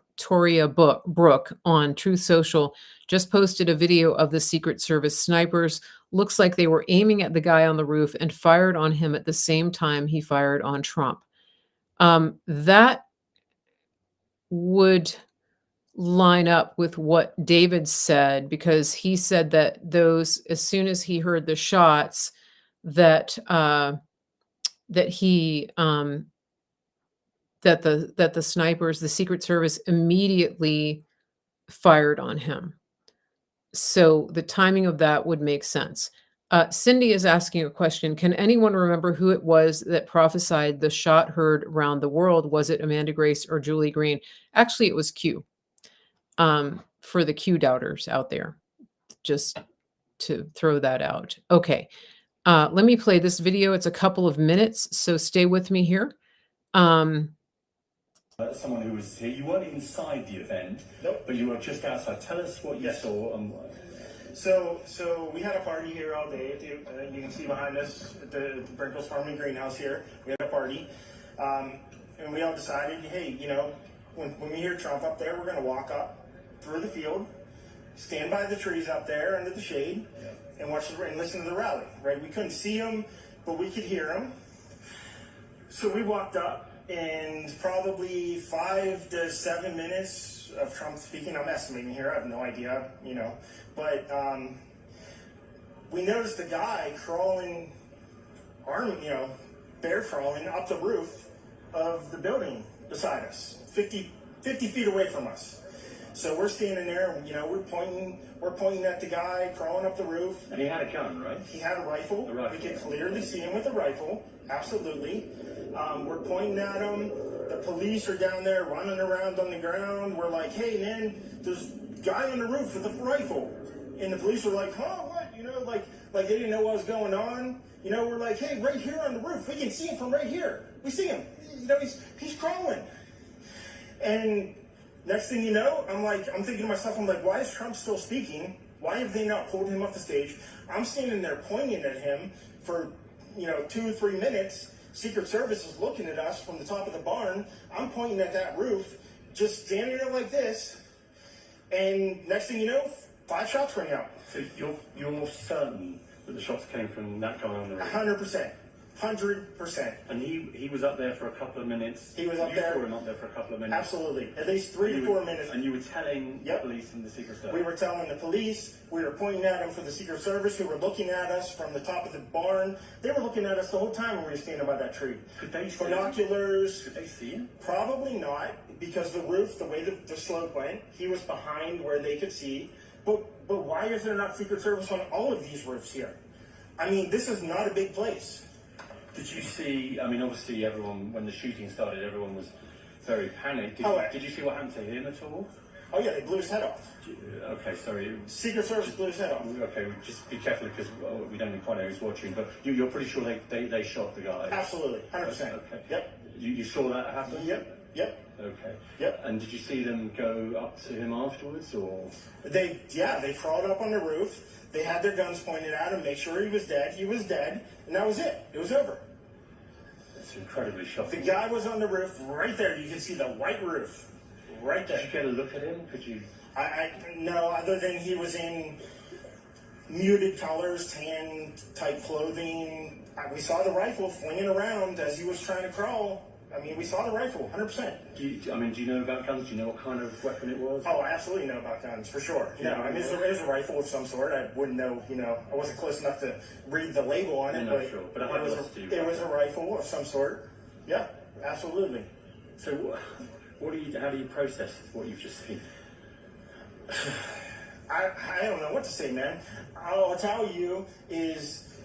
Brooke on Truth Social just posted a video of the Secret Service snipers. Looks like they were aiming at the guy on the roof and fired on him at the same time he fired on Trump. That would line up with what David said, because he said that as soon as he heard the shots, that the snipers, the Secret Service, immediately fired on him. So the timing of that would make sense. Cindy is asking a question. Can anyone remember who it was that prophesied the shot heard around the world? Was it Amanda Grace or Julie Green? Actually, it was Q. For the Q doubters out there, just to throw that out. Okay. Let me play this video. It's a couple of minutes, so stay with me here. Someone who was here, you weren't inside the event, nope, but you were just outside. Tell us what you saw. So we had a party here all day. You can see behind us at the Brinkles Farming Greenhouse here. We had a party, and we all decided, hey, when we hear Trump up there, we're going to walk up through the field, stand by the trees up there under the shade, and watch and listen to the rally. Right? We couldn't see him, but we could hear him. So we walked up, and probably 5 to 7 minutes of Trump speaking. I'm estimating here. I have no idea, but we noticed a guy crawling, bear crawling up the roof of the building beside us, 50 feet away from us. So we're standing there, and, we're pointing at the guy crawling up the roof. And he had a gun, right? He had a rifle. We could clearly see him with a rifle. Absolutely. We're pointing at him. The police are down there running around on the ground. We're like, hey, man, there's a guy on the roof with a rifle. And the police were like, huh, what? Like they didn't know what was going on. We're like, hey, right here on the roof. We can see him from right here. We see him. He's crawling. And next thing you know, I'm thinking to myself, why is Trump still speaking? Why have they not pulled him off the stage? I'm standing there pointing at him for, 2 or 3 minutes. Secret Service is looking at us from the top of the barn. I'm pointing at that roof, just standing there like this. And next thing you know, 5 shots ring out. So you're certain that the shots came from that guy on the roof? 100%. 100%. And he was up there for a couple of minutes. He was up there. You saw him up there for a couple of minutes. Absolutely. At least 3 to 4 minutes. And you were telling the police and the Secret Service? We were telling the police. We were pointing at them for the Secret Service, who were looking at us from the top of the barn. They were looking at us the whole time when we were standing by that tree. Could they see binoculars? Could they see him? Probably not, because the roof, the way the slope went, he was behind where they could see. But why is there not Secret Service on all of these roofs here? This is not a big place. Did you see, obviously everyone, when the shooting started, everyone was very panicked. Did you see what happened to him at all? Oh yeah, they blew his head off. Okay, sorry. Secret Service blew his head off. Okay, just be careful because we don't quite know who's watching, but you're pretty sure they shot the guy? Absolutely, 100%. Okay. Yep. You saw that happen? Yep. Okay. Yep. And did you see them go up to him afterwards, or? They crawled up on the roof. They had their guns pointed at him, make sure he was dead. He was dead, and that was it. It was over. It's incredibly shocking. The guy was on the roof right there. You can see the white roof right there. Did you get a look at him? Could you? No, other than he was in muted colors, tan type clothing. We saw the rifle flinging around as he was trying to crawl. I mean, we saw the rifle, 100%. Do you know about guns? Do you know what kind of weapon it was? Oh, I absolutely know about guns, for sure. No, I mean, it was a rifle of some sort. I wouldn't know, I wasn't close enough to read the label on it, but, sure. But it was a rifle of some sort. Yeah, absolutely. So how do you process what you've just seen? I don't know what to say, man. All I'll tell you is,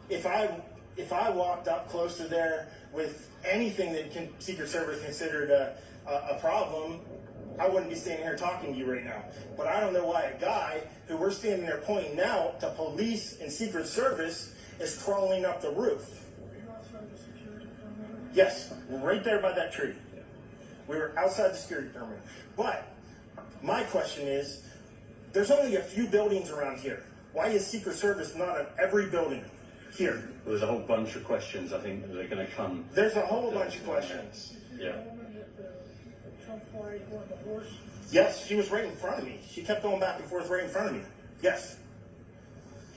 if I walked up close to there with anything that Secret Service considered a problem, I wouldn't be standing here talking to you right now. But I don't know why a guy who we're standing there pointing out to police and Secret Service is crawling up the roof. Yes, right there by that tree. We were outside the security perimeter. But my question is, there's only a few buildings around here. Why is Secret Service not at every building here? Well, there's a whole bunch of questions, I think, that are going to come. There's a whole bunch of questions. Yeah. Yes, she was right in front of me. She kept going back and forth right in front of me. Yes.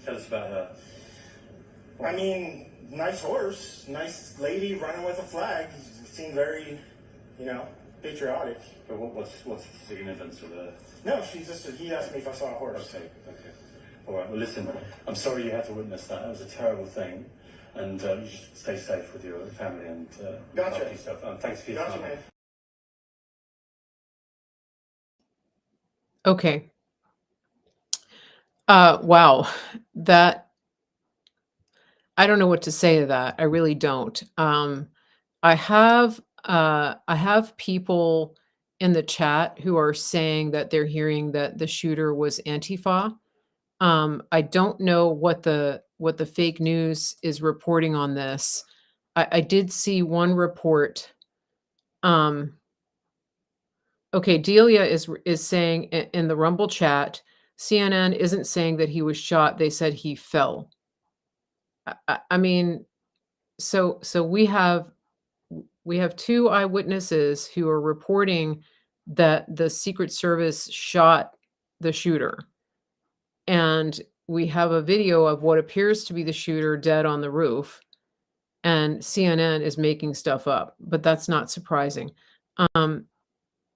Tell us about her. I mean, nice horse, nice lady running with a flag. Seemed very, patriotic. But what's the significance of her? No, he asked me if I saw a horse. Okay. All right, well, listen, I'm sorry you had to witness that. That was a terrible thing. And you should stay safe with your family and look after yourself. Thanks for your time. Man. Okay. Wow. I don't know what to say to that. I really don't. I have people in the chat who are saying that they're hearing that the shooter was Antifa. I don't know what the fake news is reporting on this. I did see one report. Okay, Delia is saying in the Rumble chat, CNN isn't saying that he was shot. They said he fell. I mean, so we have two eyewitnesses who are reporting that the Secret Service shot the shooter. And we have a video of what appears to be the shooter dead on the roof. And CNN is making stuff up, but that's not surprising.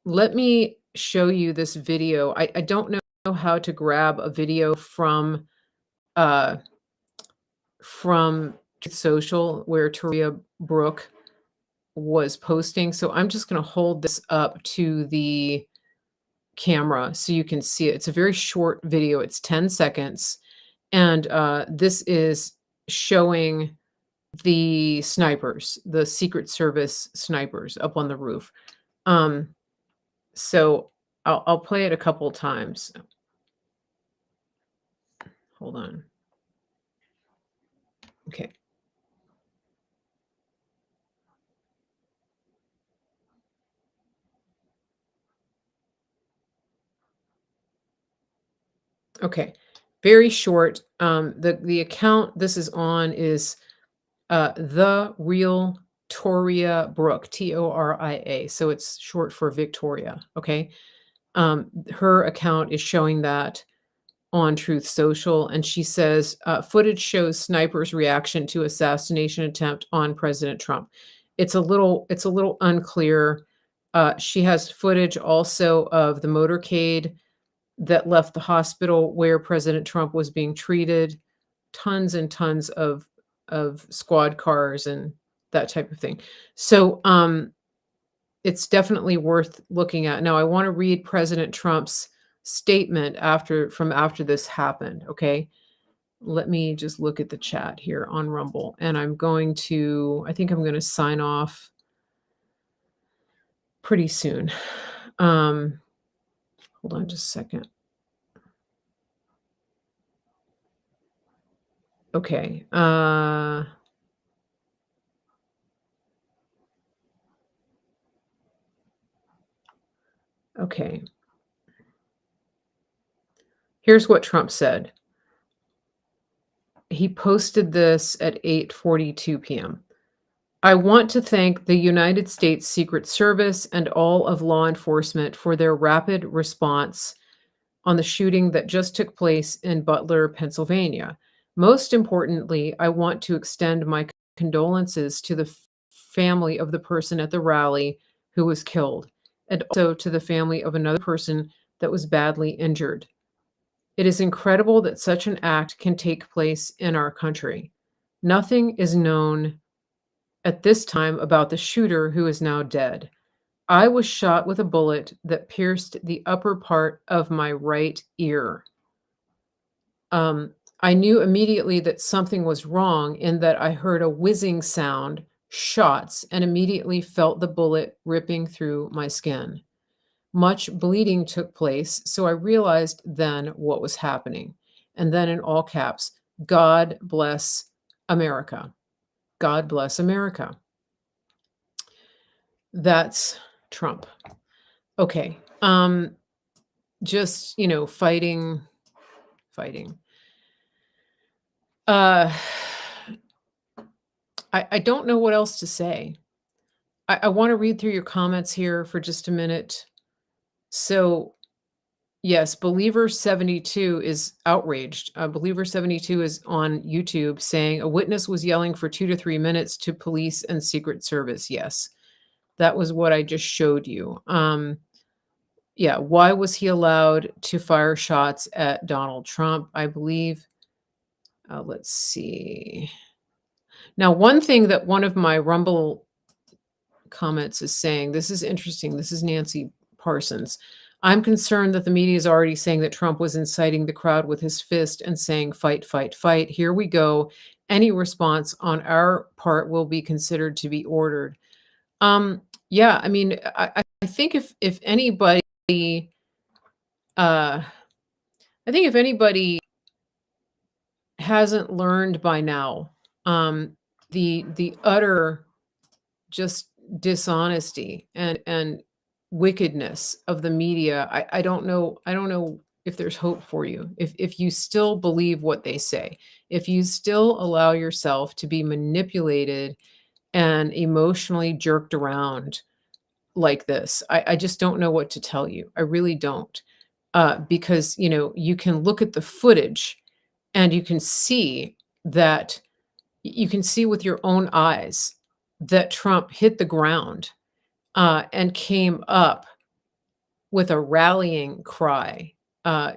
Let me show you this video. I don't know how to grab a video from social where Taria Brooke was posting. So I'm just going to hold this up to the camera so you can see it. It's a very short video. It's 10 seconds. And this is showing the snipers, the Secret Service snipers up on the roof. So I'll play it a couple times. Hold on. Okay. Okay. Very short. The account this is on is The Real Toria Brooke, Toria. So it's short for Victoria. Okay. Her account is showing that on Truth Social, and she says footage shows snipers' reaction to assassination attempt on President Trump. It's a little unclear. She has footage also of the motorcade that left the hospital where President Trump was being treated. Tons and tons of squad cars and that type of thing. So it's definitely worth looking at. Now I want to read President Trump's statement after this happened. Okay. Let me just look at the chat here on Rumble, and I think I'm going to sign off. pretty soon. Hold on just a second. Okay. Okay. Here's what Trump said. He posted this at 8:42 p.m. I want to thank the United States Secret Service and all of law enforcement for their rapid response on the shooting that just took place in Butler, Pennsylvania. Most importantly, I want to extend my condolences to the family of the person at the rally who was killed, and also to the family of another person that was badly injured. It is incredible that such an act can take place in our country. Nothing is known at this time about the shooter who is now dead. I was shot with a bullet that pierced the upper part of my right ear. I knew immediately that something was wrong in that I heard a whizzing sound, shots, and immediately felt the bullet ripping through my skin. Much bleeding took place, so I realized then what was happening. And then in all caps, God bless America. God bless America. That's Trump. Okay. Just, fighting. I don't know what else to say. I want to read through your comments here for just a minute. So, yes, Believer72 is outraged. Believer72 is on YouTube saying a witness was yelling for 2 to 3 minutes to police and Secret Service. Yes, that was what I just showed you. Yeah, why was he allowed to fire shots at Donald Trump? I believe. Let's see. Now, one thing that one of my Rumble comments is saying, this is interesting. This is Nancy Parsons. I'm concerned that the media is already saying that Trump was inciting the crowd with his fist and saying, fight, fight, fight. Here we go. Any response on our part will be considered to be ordered. Yeah, I mean, I think if anybody, I think if anybody hasn't learned by now, the utter just dishonesty and wickedness of the media, I don't know if there's hope for you. If you still believe what they say, if you still allow yourself to be manipulated and emotionally jerked around like this, I just don't know what to tell you. I really don't. Because, you can look at the footage and you can see that you can see with your own eyes that Trump hit the ground and came up with a rallying cry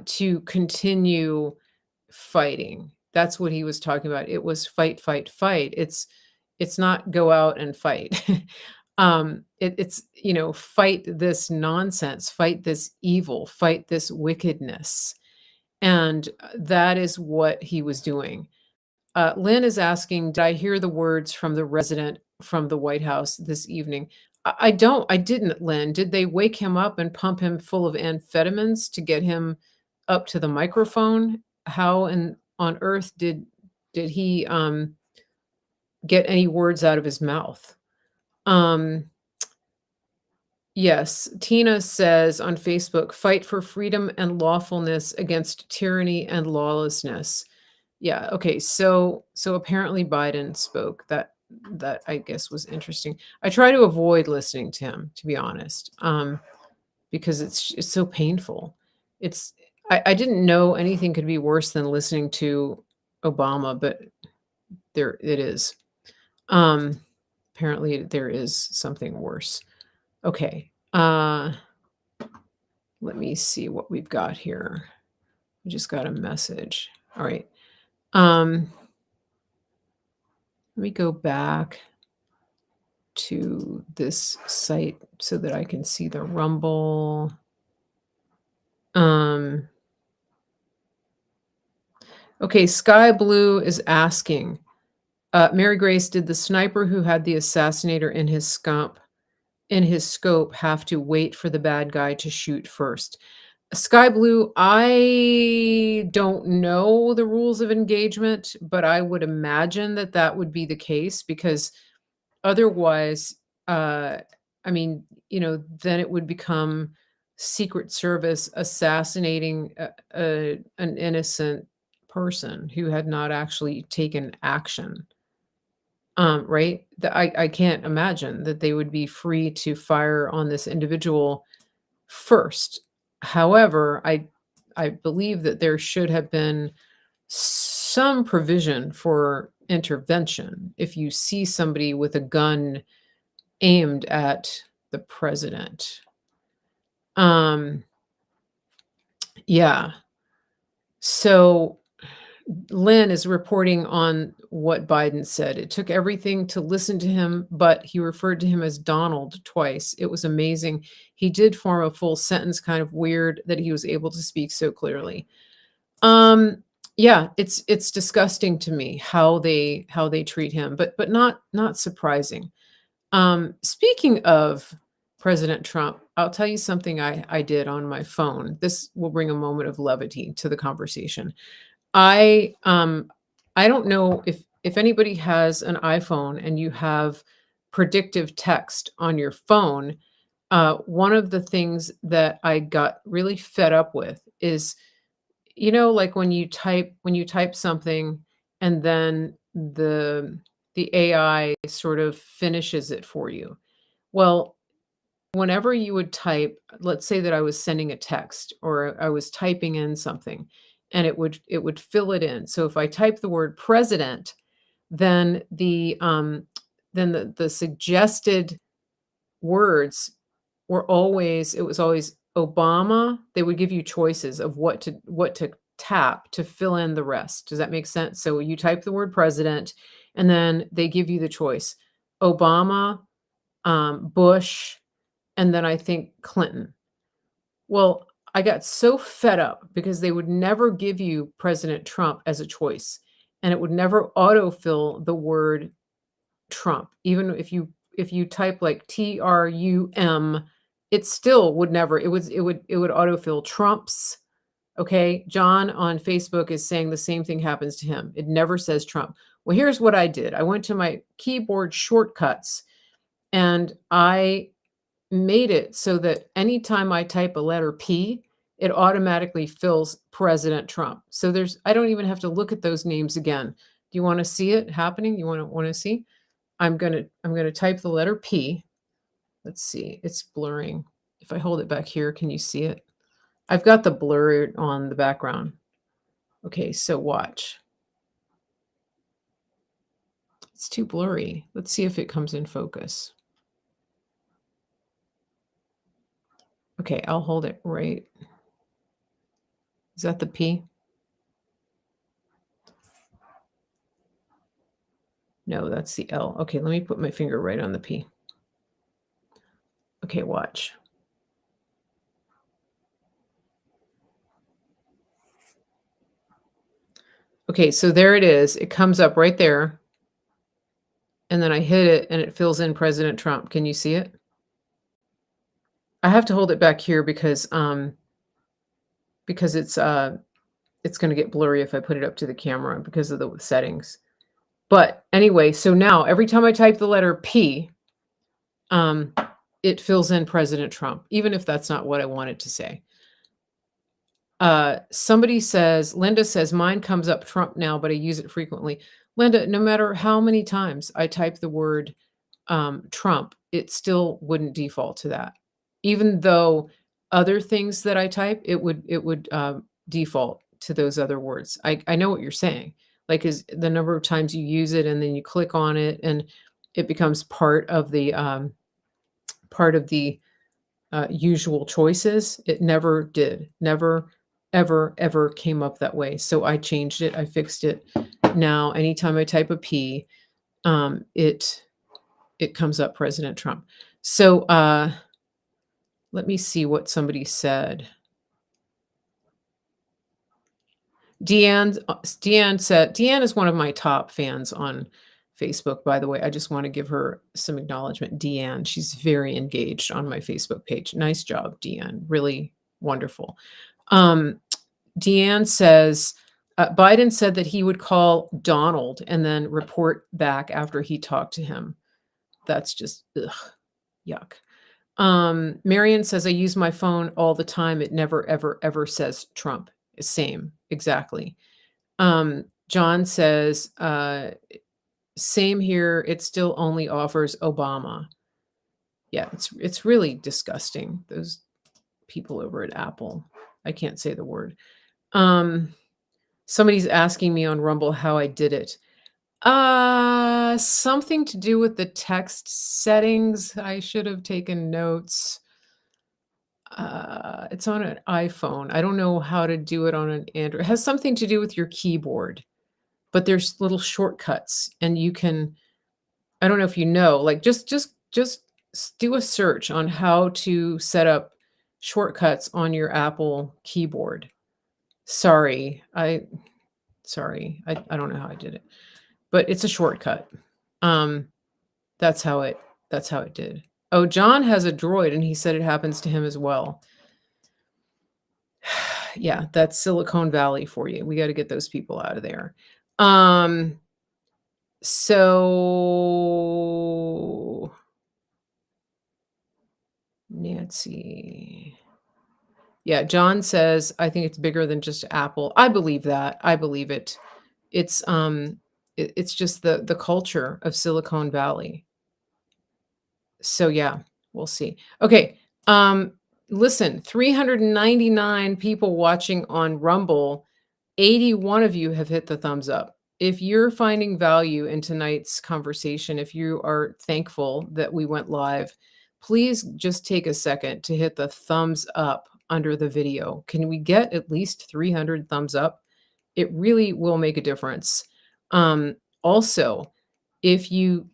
to continue fighting. That's what he was talking about. It was fight, fight, fight. It's not go out and fight. It's fight this nonsense, fight this evil, fight this wickedness, and that is what he was doing. Lynn is asking, did I hear the words from the resident from the White House this evening? I didn't, Lynn. Did they wake him up and pump him full of amphetamines to get him up to the microphone? How on earth did he get any words out of his mouth? Yes, Tina says on Facebook, fight for freedom and lawfulness against tyranny and lawlessness. Yeah, okay. So apparently Biden spoke. That I guess was interesting. I try to avoid listening to him, to be honest, because it's so painful. I didn't know anything could be worse than listening to Obama, but there it is. Apparently there is something worse. Okay. Let me see what we've got here. We just got a message. All right. Let me go back to this site so that I can see the Rumble. Okay, Sky Blue is asking, Mary Grace, did the sniper who had the assassinator in his scump in his scope have to wait for the bad guy to shoot first. Sky Blue, I don't know the rules of engagement, but I would imagine that that would be the case because otherwise, I mean, then it would become Secret Service assassinating an innocent person who had not actually taken action. Right? I can't imagine that they would be free to fire on this individual first. However, I believe that there should have been some provision for intervention if you see somebody with a gun aimed at the president. Yeah. So Lynn is reporting on what Biden said. It took everything to listen to him, but he referred to him as Donald twice. It was amazing. He did form a full sentence, kind of weird that he was able to speak so clearly. Yeah, it's disgusting to me how they treat him, but not surprising. Speaking of President Trump, I'll tell you something I did on my phone. This will bring a moment of levity to the conversation. I don't know if anybody has an iPhone and you have predictive text on your phone. One of the things that I got really fed up with is, like when you type something and then the AI sort of finishes it for you. Well, whenever you would type, let's say that I was sending a text or I was typing in something and it would fill it in. So if I type the word president, then the suggested words it was always Obama. They would give you choices of what to tap to fill in the rest. Does that make sense? So you type the word president and then they give you the choice Obama, Bush, and then I think Clinton. Well, I got so fed up because they would never give you President Trump as a choice, and it would never autofill the word Trump. Even if you type like TRUM, it still would never. It would autofill Trumps. Okay, John on Facebook is saying the same thing happens to him. It never says Trump. Well, here's what I did. I went to my keyboard shortcuts and I made it so that anytime I type a letter P, it automatically fills President Trump. So I don't even have to look at those names again. Do you want to see it happening? You want to see? I'm going to type the letter P. Let's see. It's blurring. If I hold it back here, can you see it? I've got the blur on the background. Okay, so watch. It's too blurry. Let's see if it comes in focus. Okay, I'll hold it right. Is that the P? No, that's the L. Okay, let me put my finger right on the P. Okay, watch. Okay, so there it is. It comes up right there. And then I hit it and it fills in President Trump. Can you see it? I have to hold it back here because it's going to get blurry if I put it up to the camera because of the settings. But anyway, so now every time I type the letter P, it fills in President Trump, even if that's not what I wanted to say. Somebody says, Linda says, mine comes up Trump now, but I use it frequently. Linda, no matter how many times I type the word Trump, it still wouldn't default to that. Even though other things that I type, it would default to those other words. I know what you're saying. Like is the number of times you use it and then you click on it and it becomes part of the usual choices. It never did. Never, ever came up that way. So I changed it. I fixed it. Now, anytime I type a P, it comes up President Trump. So let me see what somebody said. Deanne said, Deanne is one of my top fans on Facebook, by the way. I just want to give her some acknowledgement. Deanne, she's very engaged on my Facebook page. Nice job, Deanne. Really wonderful. Deanne says, Biden said that he would call Donald and then report back after he talked to him. That's just, yuck. Marion says, I use my phone all the time. It never, ever, ever says Trump. Same, exactly. John says, same here. It still only offers Obama. Yeah, it's really disgusting. Those people over at Apple. I can't say the word. Somebody's asking me on Rumble how I did it. Something to do with the text settings. I should have taken notes. It's on an iPhone. I don't know how to do it on an Android. It has something to do with your keyboard, but there's little shortcuts and you can, I don't know if you know, like just do a search on how to set up shortcuts on your Apple keyboard. Sorry. I don't know how I did it, but it's a shortcut. That's how it did. Oh, John has a droid and he said it happens to him as well. Yeah, that's Silicon Valley for you. We got to get those people out of there. So Nancy. Yeah, John says, I think it's bigger than just Apple. I believe that. I believe it. It's it's just the culture of Silicon Valley. So yeah, we'll see. Okay. Listen, 399 people watching on Rumble. 81 of you have hit the thumbs up. If you're finding value in tonight's conversation, if you are thankful that we went live, please just take a second to hit the thumbs up under the video. Can we get at least 300 thumbs up? It really will make a difference. Also, if you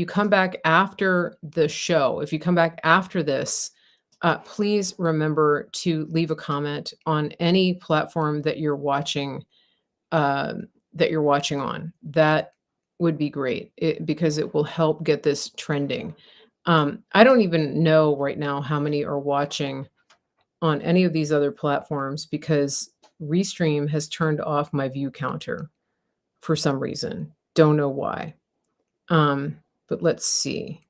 come back after the show, if you come back after this, please remember to leave a comment on any platform that you're watching on. That would be great because it will help get this trending. I don't even know right now how many are watching on any of these other platforms because Restream has turned off my view counter for some reason. Don't know why. But let's see.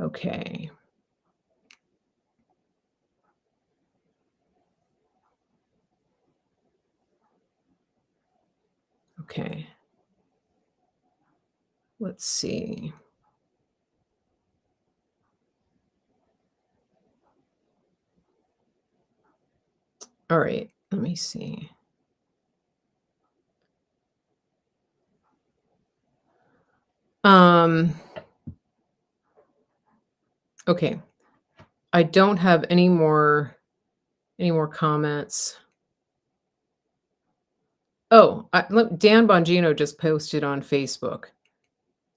Okay. Okay. Let's see. All right, let me see. Okay. I don't have any more comments. Oh, Dan Bongino just posted on Facebook.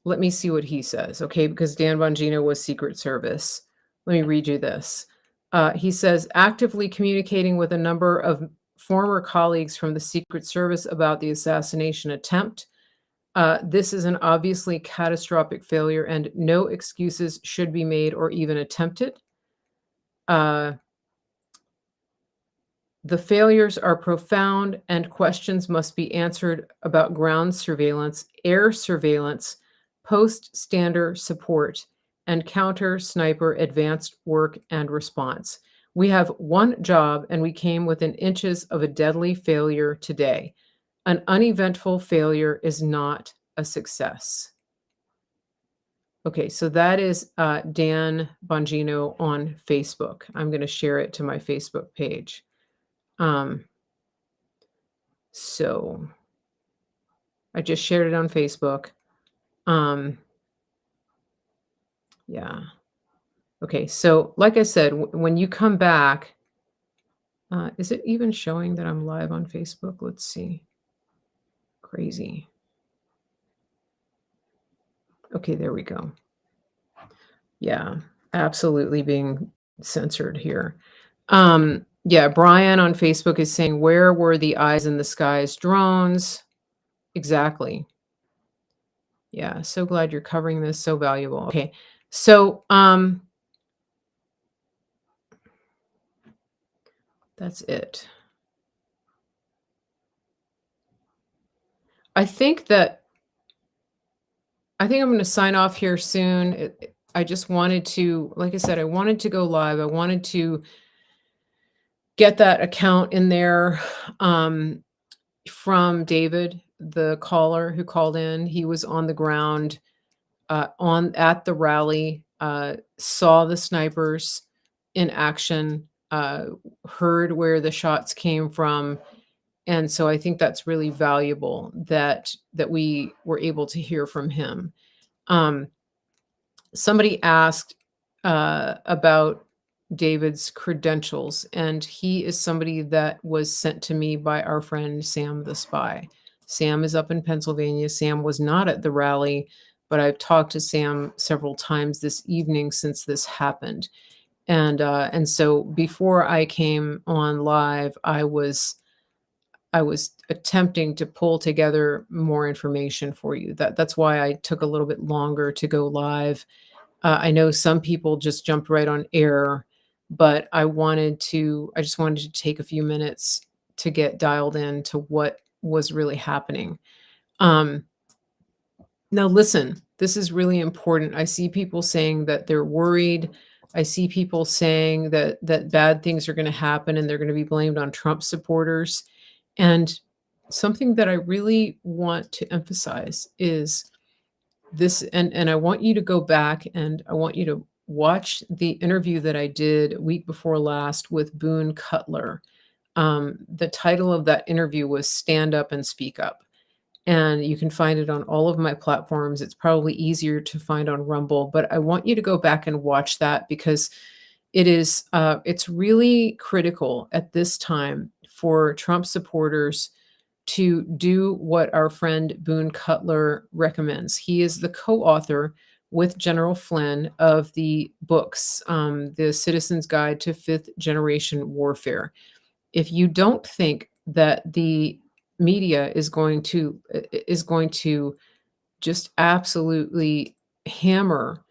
Let me see what he says, okay? Because Dan Bongino was Secret Service. Let me read you this. He says, actively communicating with a number of former colleagues from the Secret Service about the assassination attempt. This is an obviously catastrophic failure and no excuses should be made or even attempted. The failures are profound and questions must be answered about ground surveillance, air surveillance, post-stander support, and counter-sniper advanced work and response. We have one job and we came within inches of a deadly failure today. An uneventful failure is not a success. Okay, so that is Dan Bongino on Facebook. I'm going to share it to my Facebook page. So I just shared it on Facebook. Yeah. Okay, so like I said, when you come back, is it even showing that I'm live on Facebook? Let's see. Crazy. Okay, there we go. Yeah, absolutely being censored here. Yeah, Brian on Facebook is saying, where were the eyes in the skies drones? Exactly. Yeah, so glad you're covering this. So valuable. Okay. So, that's it. I think I'm going to sign off here soon. I just wanted to, like I said, I wanted to go live. I wanted to get that account in there from David, the caller who called in. He was on the ground on at the rally, saw the snipers in action, heard where the shots came from, and so I think that's really valuable that we were able to hear from him. Um, Somebody asked about David's credentials, and he is somebody that was sent to me by our friend Sam the Spy. Sam is up in Pennsylvania. Sam was not at the rally, but I've talked to Sam several times this evening since this happened. And so before I came on live, I was attempting to pull together more information for you. That's why I took a little bit longer to go live. I know some people just jumped right on air, but I just wanted to take a few minutes to get dialed in to what was really happening. Um, Now listen, this is really important. I see people saying that they're worried. I see people saying that bad things are going to happen and they're going to be blamed on Trump supporters. And something that I really want to emphasize is this, and I want you to go back and I want you to watch the interview that I did week before last with Boone Cutler. The title of that interview was Stand Up and Speak Up. And you can find it on all of my platforms. It's probably easier to find on Rumble, but I want you to go back and watch that because it's really critical at this time for Trump supporters to do what our friend Boone Cutler recommends. He is the co-author with General Flynn of the books, The Citizen's Guide to Fifth Generation Warfare. If you don't think that the media is going to just absolutely hammer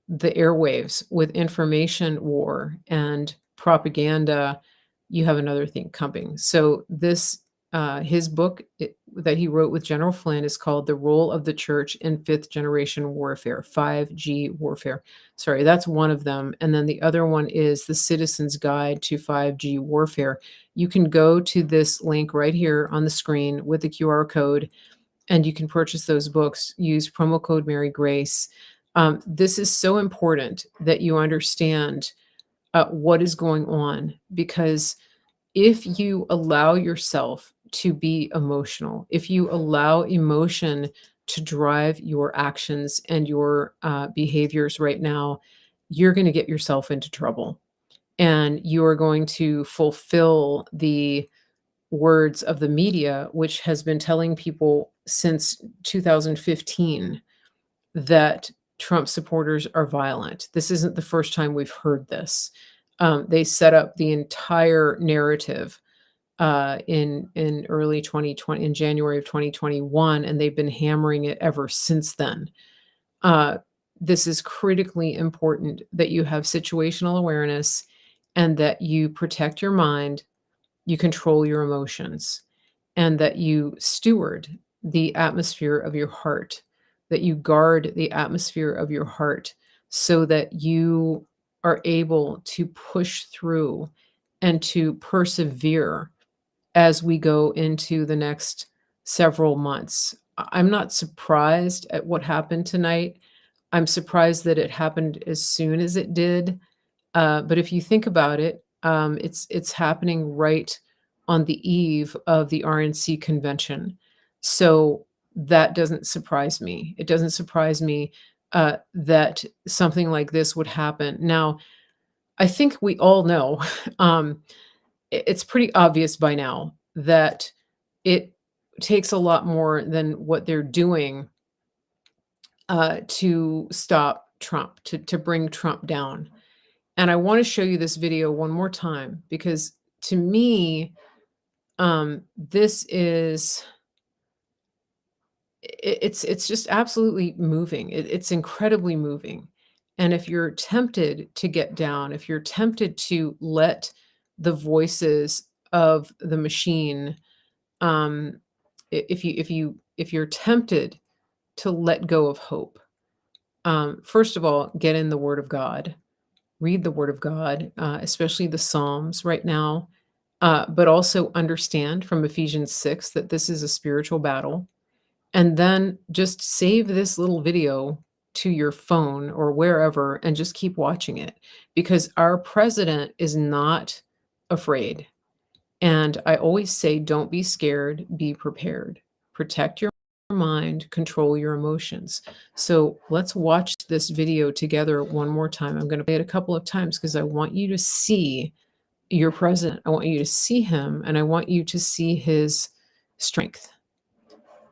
the airwaves with information war and propaganda, you have another thing coming. So this his book that he wrote with General Flynn is called The Role of the Church in Fifth Generation Warfare, 5G Warfare. Sorry, that's one of them. And then the other one is The Citizen's Guide to 5G Warfare. You can go to this link right here on the screen with the QR code and you can purchase those books. Use promo code Mary Grace. This is so important that you understand what is going on because if you allow yourself to be emotional, if you allow emotion to drive your actions and your behaviors right now, you're going to get yourself into trouble and you are going to fulfill the words of the media, which has been telling people since 2015 that Trump supporters are violent. This isn't the first time we've heard this. They set up the entire narrative in early 2020, in January of 2021, and they've been hammering it ever since then. Uh, this is critically important that you have situational awareness and that you protect your mind, you control your emotions, and that you steward the atmosphere of your heart, that you guard the atmosphere of your heart so that you are able to push through and to persevere as we go into the next several months. I'm not surprised at what happened tonight. I'm surprised that it happened as soon as it did. But if you think about it, it's happening right on the eve of the RNC convention. So that doesn't surprise me. It doesn't surprise me that something like this would happen. Now, I think we all know, it's pretty obvious by now that it takes a lot more than what they're doing to stop Trump, to bring Trump down. And I want to show you this video one more time because to me, this is it's just absolutely moving. It's incredibly moving. And if you're tempted to get down, if you're tempted to let the voices of the machine, um, if you're tempted to let go of hope, first of all, get in the Word of God, read the Word of God, especially the Psalms right now, but also understand from Ephesians 6 that this is a spiritual battle. And then just save this little video to your phone or wherever and just keep watching it because our president is not afraid. And I always say, don't be scared, be prepared. Protect your mind, control your emotions. So let's watch this video together one more time. I'm going to play it a couple of times because I want you to see your president. I want you to see him and I want you to see his strength.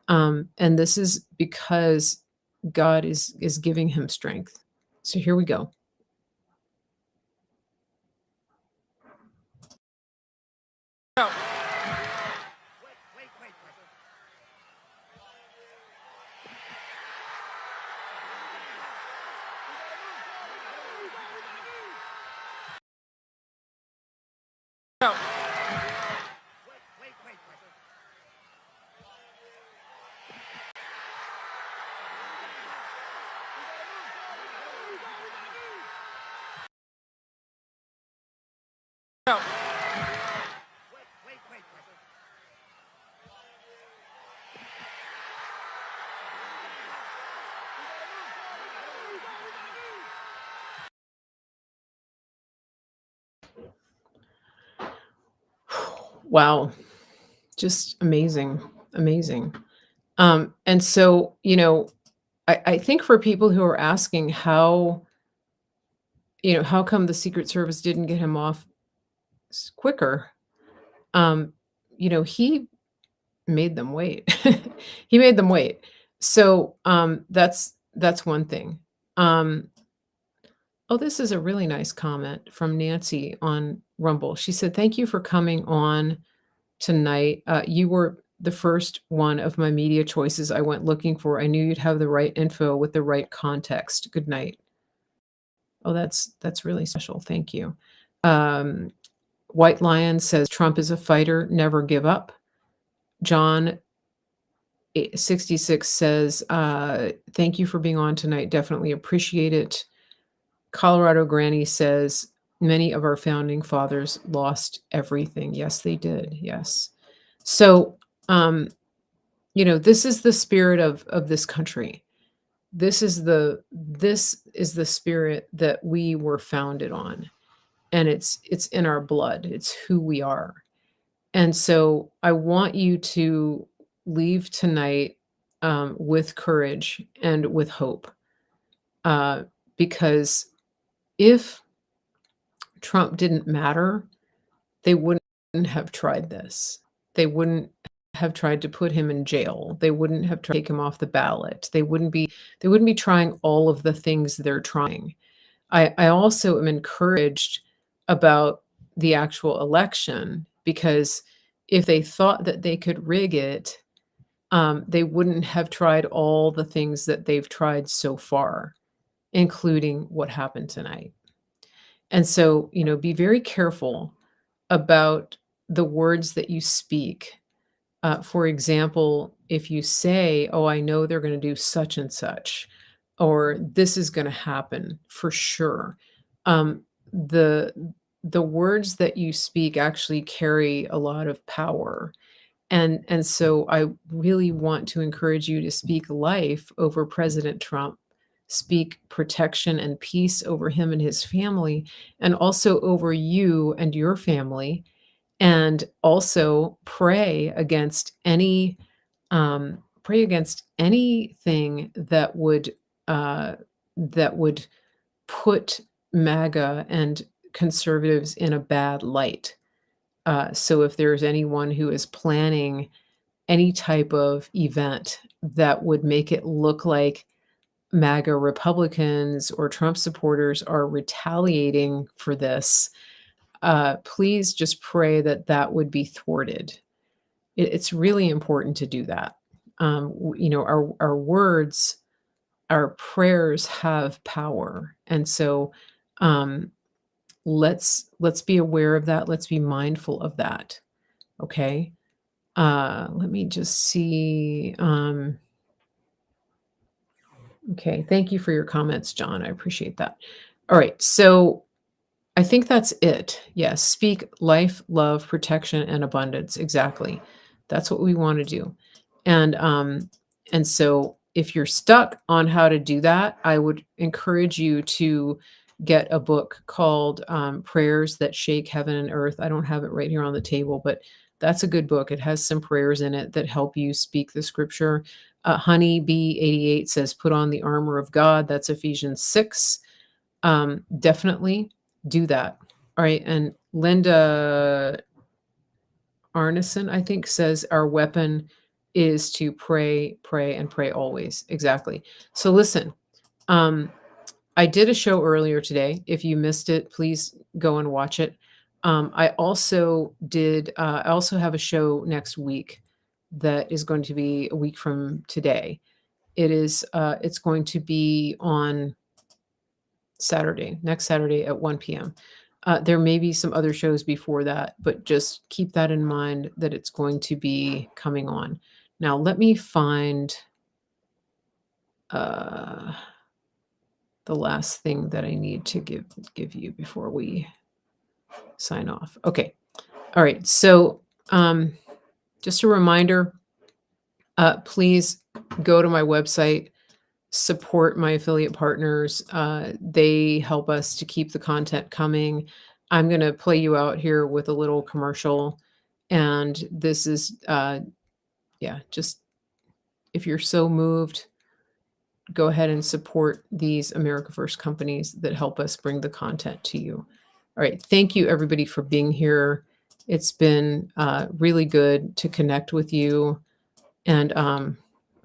And this is because God is giving him strength. So here we go. Wow. Just amazing. Amazing. And so, I think for people who are asking how come the Secret Service didn't get him off quicker? Um, he made them wait. He made them wait. So, that's one thing. Um, oh, this is a really nice comment from Nancy on Rumble. She said, "Thank you for coming on tonight. You were the first one of my media choices I went looking for. I knew you'd have the right info with the right context. Good night." Oh, that's really special. Thank you. Um, White Lion says Trump is a fighter, never give up. John 66 says, thank you for being on tonight. Definitely appreciate it. Colorado Granny says, many of our founding fathers lost everything. Yes, they did. Yes. So, this is the spirit of this country. This is the spirit that we were founded on. And it's in our blood. It's who we are. And so I want you to leave tonight with courage and with hope. Because if Trump didn't matter, they wouldn't have tried this. They wouldn't have tried to put him in jail. They wouldn't have tried to take him off the ballot. They wouldn't be trying all of the things they're trying. I also am encouraged about the actual election because if they thought that they could rig it, they wouldn't have tried all the things that they've tried so far, including what happened tonight. And so, be very careful about the words that you speak. For example, if you say, "Oh, I know they're going to do such and such," or "This is going to happen for sure," um, the the words that you speak actually carry a lot of power. And so I really want to encourage you to speak life over President Trump, speak protection and peace over him and his family, and also over you and your family, and also pray against anything that would put MAGA and conservatives in a bad light. So if there's anyone who is planning any type of event that would make it look like MAGA Republicans or Trump supporters are retaliating for this, please just pray that that would be thwarted. It's really important to do that. Our words, our prayers have power, and so um, let's be aware of that. Let's be mindful of that. Okay. Let me just see. Okay. Thank you for your comments, John. I appreciate that. All right. So I think that's it. Yes. Speak life, love, protection, and abundance. Exactly. That's what we want to do. And so if you're stuck on how to do that, I would encourage you to get a book called Prayers That Shake Heaven and Earth. I don't have it right here on the table, but that's a good book. It has some prayers in it that help you speak the scripture. Honey Bee 88 says, put on the armor of God. That's Ephesians 6. Definitely do that. All right. And Linda Arneson, I think, says our weapon is to pray, pray, and pray always. Exactly. So listen, I did a show earlier today. If you missed it, please go and watch it. I also have a show next week that is going to be a week from today. It's going to be on next Saturday at 1 p.m. There may be some other shows before that, but just keep that in mind that it's going to be coming on. Now, let me find the last thing that I need to give you before we sign off. Okay. All right. So just a reminder, please go to my website, support my affiliate partners. They help us to keep the content coming. I'm going to play you out here with a little commercial. And this is, just if you're so moved, go ahead and support these America First companies that help us bring the content to you. All right. Thank you, everybody, for being here. It's been really good to connect with you. And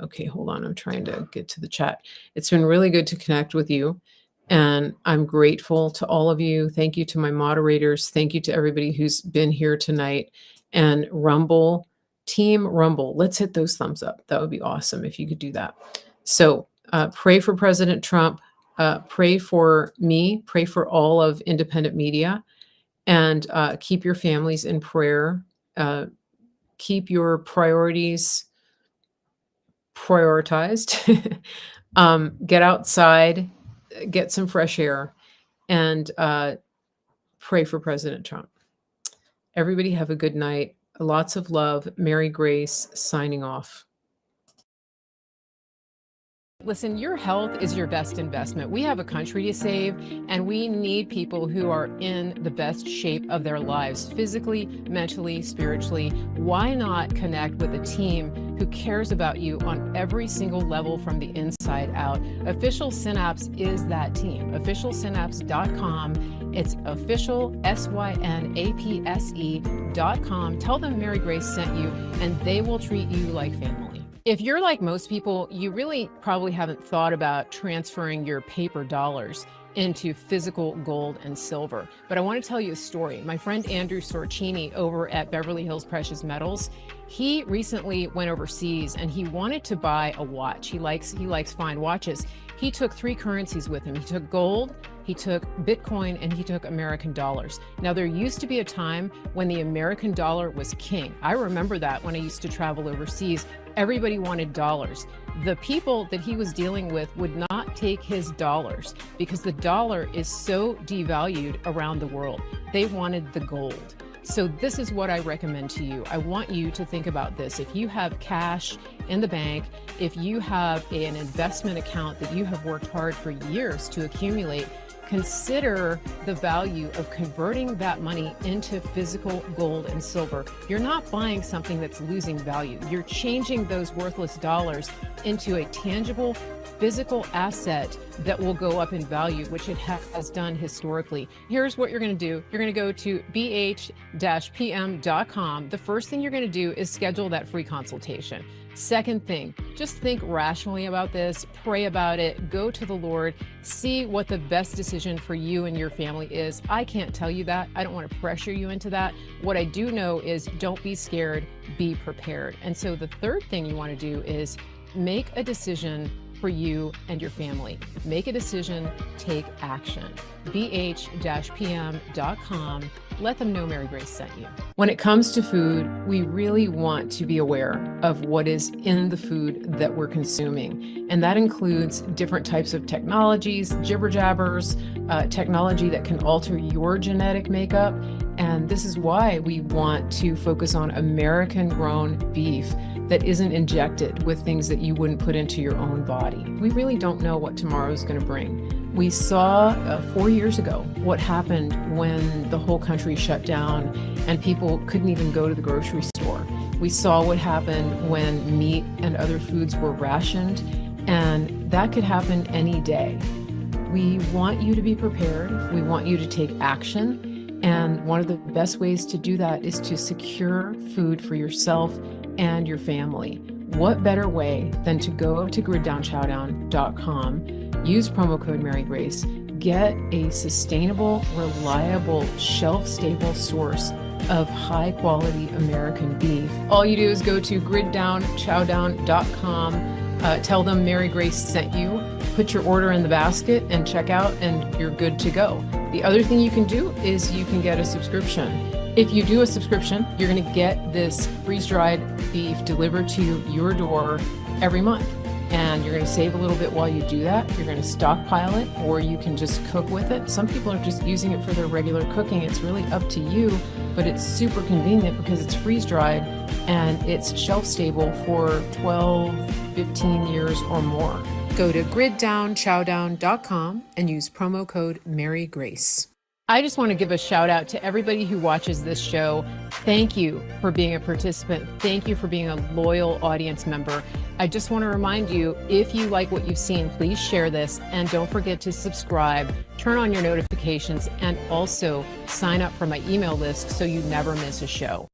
okay, hold on. I'm trying to get to the chat. It's been really good to connect with you. And I'm grateful to all of you. Thank you to my moderators. Thank you to everybody who's been here tonight. And Rumble, Team Rumble, let's hit those thumbs up. That would be awesome if you could do that. So pray for President Trump. Pray for me. Pray for all of independent media. And keep your families in prayer. Keep your priorities prioritized. Get outside, get some fresh air, and pray for President Trump. Everybody have a good night. Lots of love. Mary Grace signing off. Listen, your health is your best investment. We have a country to save, and we need people who are in the best shape of their lives, physically, mentally, spiritually. Why not connect with a team who cares about you on every single level from the inside out? Official Synapse is that team. OfficialSynapse.com. It's official, SYNAPSE.com. Tell them Mary Grace sent you, and they will treat you like family. If you're like most people, you really probably haven't thought about transferring your paper dollars into physical gold and silver. But I want to tell you a story. My friend Andrew Sorcini over at Beverly Hills Precious Metals, he recently went overseas and he wanted to buy a watch. He likes fine watches. He took 3 currencies with him. He took gold, he took Bitcoin, and he took American dollars. Now, there used to be a time when the American dollar was king. I remember that when I used to travel overseas. Everybody wanted dollars. The people that he was dealing with would not take his dollars because the dollar is so devalued around the world. They wanted the gold. So this is what I recommend to you. I want you to think about this. If you have cash in the bank, if you have an investment account that you have worked hard for years to accumulate, consider the value of converting that money into physical gold and silver. You're not buying something that's losing value. You're changing those worthless dollars into a tangible physical asset that will go up in value, which it has done historically. Here's what you're going to do. You're going to go to bh-pm.com. The first thing you're going to do is schedule that free consultation. Second thing, just think rationally about this, pray about it, go to the Lord, see what the best decision for you and your family is. I can't tell you that. I don't want to pressure you into that. What I do know is don't be scared, be prepared. And so the third thing you want to do is make a decision for you and your family. Make a decision, take action. bh-pm.com. Let them know Mary Grace sent you. When it comes to food, we really want to be aware of what is in the food that we're consuming. And that includes different types of technologies, jibber jabbers, technology that can alter your genetic makeup. And this is why we want to focus on American grown beef that isn't injected with things that you wouldn't put into your own body. We really don't know what tomorrow is going to bring. We saw 4 years ago what happened when the whole country shut down and people couldn't even go to the grocery store. We saw what happened when meat and other foods were rationed, and that could happen any day. We want you to be prepared. We want you to take action. And one of the best ways to do that is to secure food for yourself and your family. What better way than to go to griddownchowdown.com, use promo code Mary Grace, get a sustainable, reliable, shelf-stable source of high-quality American beef. All you do is go to griddownchowdown.com, tell them Mary Grace sent you, put your order in the basket and check out, and you're good to go. The other thing you can do is you can get a subscription. If you do a subscription, you're going to get this freeze-dried beef delivered to your door every month. And you're going to save a little bit while you do that. You're going to stockpile it, or you can just cook with it. Some people are just using it for their regular cooking. It's really up to you, but it's super convenient because it's freeze-dried and it's shelf-stable for 12, 15 years or more. Go to griddownchowdown.com and use promo code Mary Grace. I just want to give a shout out to everybody who watches this show. Thank you for being a participant. Thank you for being a loyal audience member. I just want to remind you, if you like what you've seen, please share this and don't forget to subscribe, turn on your notifications, and also sign up for my email list so you never miss a show.